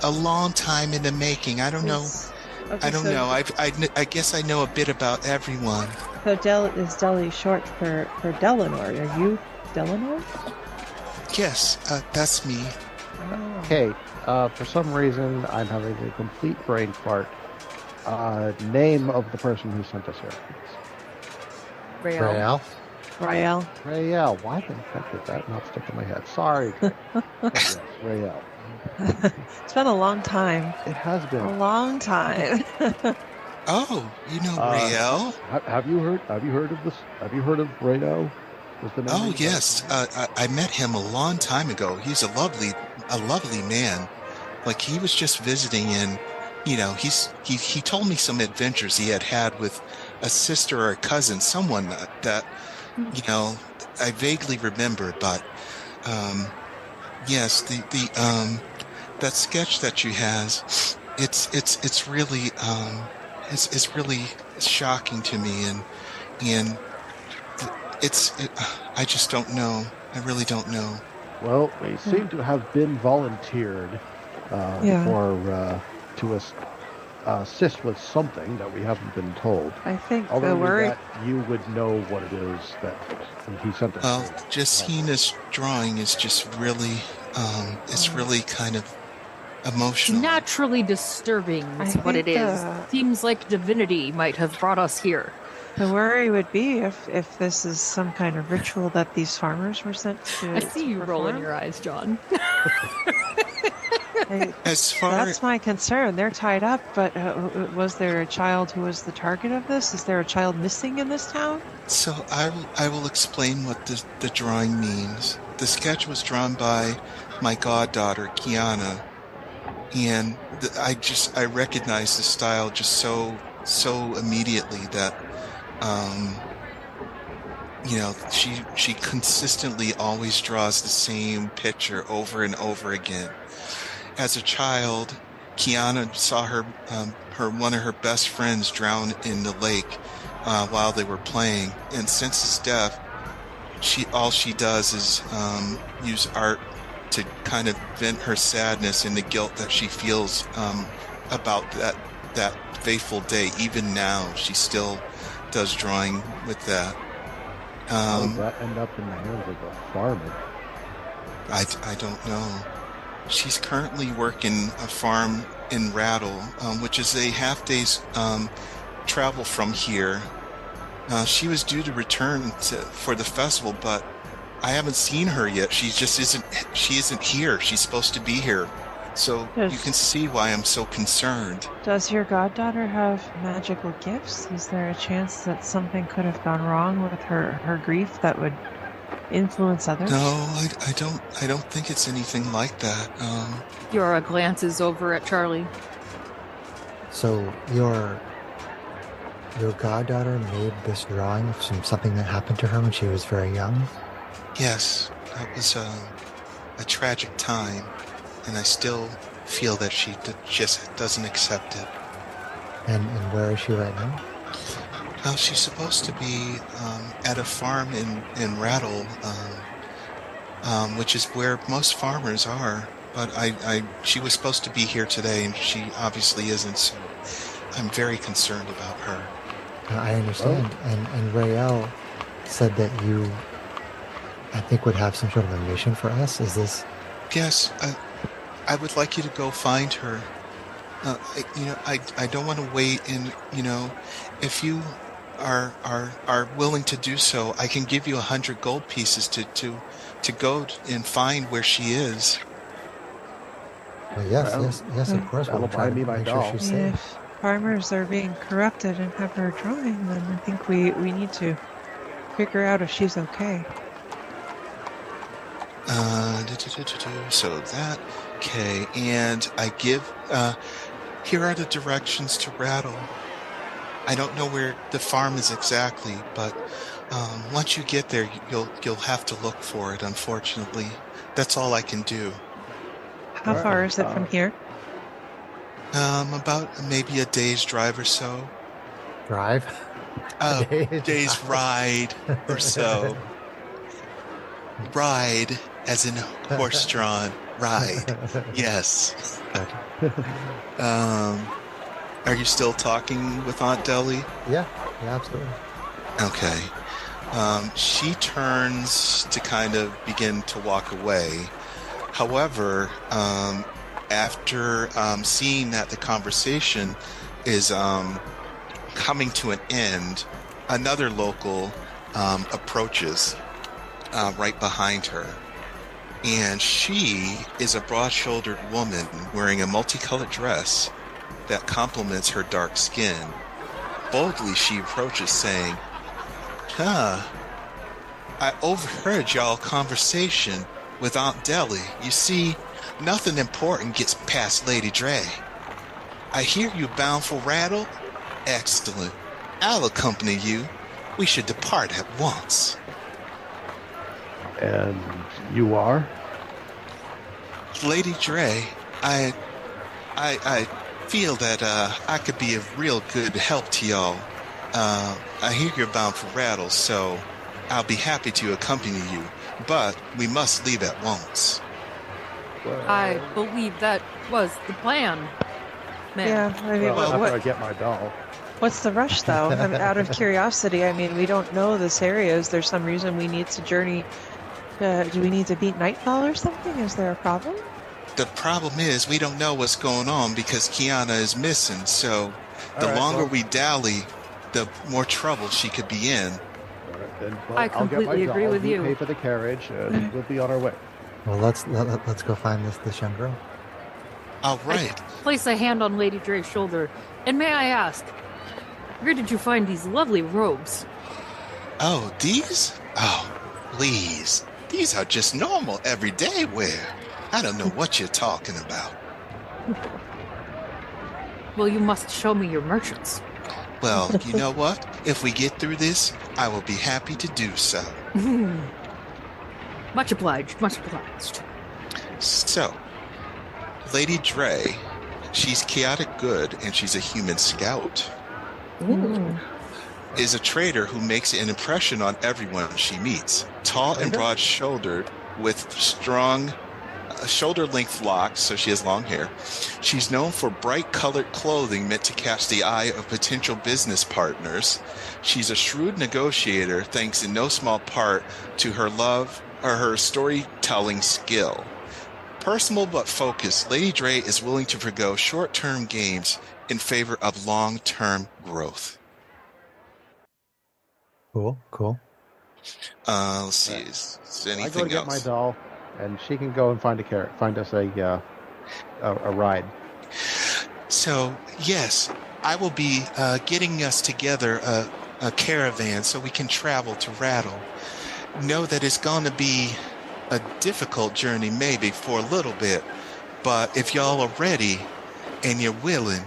a long time in the making. I don't know. Okay, I don't know. I guess I know a bit about everyone. So is Deli short for Delanor? Are you Delanor? Yes, that's me. Oh. Okay, for some reason, I'm having a complete brain fart. Name of the person who sent us here, please. Rael? Rael? Rael. Why the heck did that not stick in my head? Sorry. Yes, Rael. It's been a long time. It has been. A long time. Oh, you know Rael? Have you heard of this? Have you heard of Rael? Was the Oh memory yes, I met him a long time ago. He's a lovely man. Like he was just visiting, and he told me some adventures he had with a sister or a cousin, someone that I vaguely remember. But yes, the that sketch that you has, it's really it's really shocking to me, and I just don't know. I really don't know. Well, they seem to have been volunteered to assist with something that we haven't been told. I think Although the worry. that you would know what it is that he sent us. Well, just seeing this drawing is just really, it's really kind of emotional. Naturally disturbing is what it is. Seems like divinity might have brought us here. The worry would be if this is some kind of ritual that these farmers were sent to. I see you perform. rolling your eyes, John. That's my concern. They're tied up, but was there a child who was the target of this? Is there a child missing in this town? So I will explain what the drawing means. The sketch was drawn by my goddaughter, Kiana, and I recognize the style just so immediately that she consistently always draws the same picture over and over again. As a child, Kiana saw one of her best friends drown in the lake while they were playing, and since his death, all she does is use art to kind of vent her sadness and the guilt that she feels about that fateful day. Even now, she still does drawing with that. How does that end up in the hands of a farmer? I don't know. She's currently working a farm in Rattle, which is a half-day's travel from here. She was due to return for the festival, but I haven't seen her yet. She isn't here. She's supposed to be here. So you can see why I'm so concerned. Does your goddaughter have magical gifts? Is there a chance that something could have gone wrong with her grief that would influence others? No, I don't think it's anything like that. Yora glances over at Charlie. So your goddaughter made this drawing from something that happened to her when she was very young? Yes, that was a tragic time, and I still feel that she just doesn't accept it. And where is she right now? Well, she's supposed to be at a farm in Rattle, which is where most farmers are. But she was supposed to be here today, and she obviously isn't. So I'm very concerned about her. I understand. And Rael said that you, I think, would have some sort of a mission for us. Is this? Yes, I would like you to go find her. I don't want to wait, and if you are willing to do so, I can give you 100 gold pieces to go and find where she is. Well, yes, of course. We'll try to make sure she's safe. If farmers are being corrupted and have her drawing, then I think we need to figure out if she's okay. So that, okay, and I give, here are the directions to Rattle. I don't know where the farm is exactly, but once you get there, you'll have to look for it, unfortunately. That's all I can do. How far is it from here? About maybe a day's drive or so. Drive? Day's ride or so. Ride, as in horse-drawn. Ride. Yes. Are you still talking with Aunt Deli? Yeah, absolutely. Okay. She turns to kind of begin to walk away. However, after seeing that the conversation is coming to an end, another local approaches right behind her. And she is a broad-shouldered woman wearing a multicolored dress that complements her dark skin. Boldly, she approaches, saying, I overheard y'all conversation with Aunt Deli. You see, nothing important gets past Lady Dre. I hear you bound for Rattle? Excellent. I'll accompany you. We should depart at once. And you are? Lady Dre, I feel that I could be of real good help to y'all. I hear you're bound for Rattle, so I'll be happy to accompany you, but we must leave at once. Well, I believe that was the plan, ma'am. Yeah, I mean, well, after I what, get my doll. what's the rush, though? I mean, out of curiosity, I mean, we don't know this area. Is there some reason we need to journey? Do we need to beat Nightfall or something? Is there a problem? The problem is we don't know what's going on because Kiana is missing, so the longer we dally, the more trouble she could be in. All right, then, well, I I'll get completely my agree doll, with you. Pay for the carriage, and we'll be on our way. Well, let's go find this young girl. All right. Place a hand on Lady Dre's shoulder. And may I ask, where did you find these lovely robes? Oh, these? Oh, please. These are just normal everyday wear. I don't know what you're talking about. Well, you must show me your merchants. Well, you know what? If we get through this, I will be happy to do so. Much obliged, much obliged. So, Lady Dre, she's chaotic good and she's a human scout. Ooh. Is a trader who makes an impression on everyone she meets. Tall and broad-shouldered with strong shoulder-length locks, so she has long hair. She's known for bright-colored clothing meant to catch the eye of potential business partners. She's a shrewd negotiator, thanks in no small part to her love or her storytelling skill. Personal but focused, Lady Dre is willing to forgo short-term gains in favor of long-term growth. Cool. Let's see. Is there I go anything to get else? my doll, and she can go and find us a ride. So, yes, I will be getting us together a caravan so we can travel to Rattle. Know that it's going to be a difficult journey maybe for a little bit, but if y'all are ready and you're willing,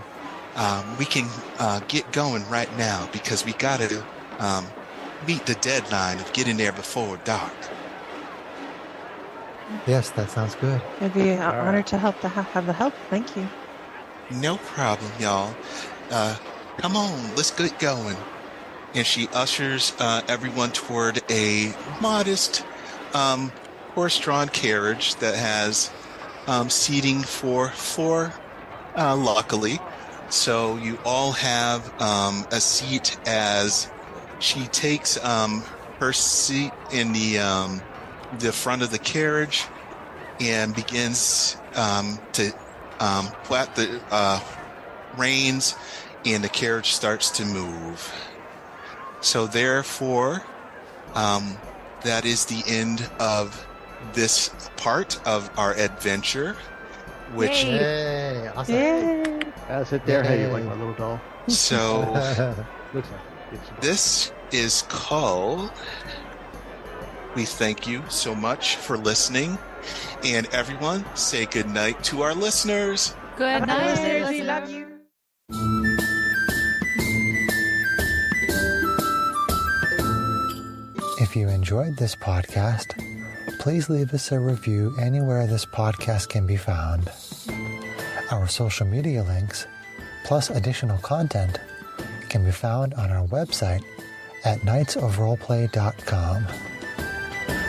we can get going right now because we got to meet the deadline of getting there before dark. Yes, that sounds good. I'd be honored to have the help. Thank you. No problem, y'all. Come on, let's get going. And she ushers everyone toward a modest horse-drawn carriage that has seating for four, luckily. So you all have a seat as she takes her seat in the front of the carriage and begins to flat the reins, and the carriage starts to move. So therefore, that is the end of this part of our adventure, which Yay! Awesome. Yay! Sit there, hey, you Yay. like my little doll? so Looks like it's this is called We Thank You So Much for Listening. And everyone, say good night to our listeners. Good night, Listeners, we listeners. love you. If you enjoyed this podcast, please leave us a review anywhere this podcast can be found. Our social media links, plus additional content, can be found on our website at knightsofroleplay.com.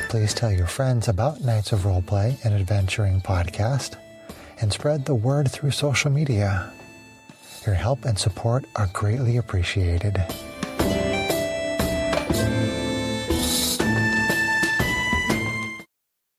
Please tell your friends about Knights of Roleplay, an adventuring podcast, and spread the word through social media. Your help and support are greatly appreciated.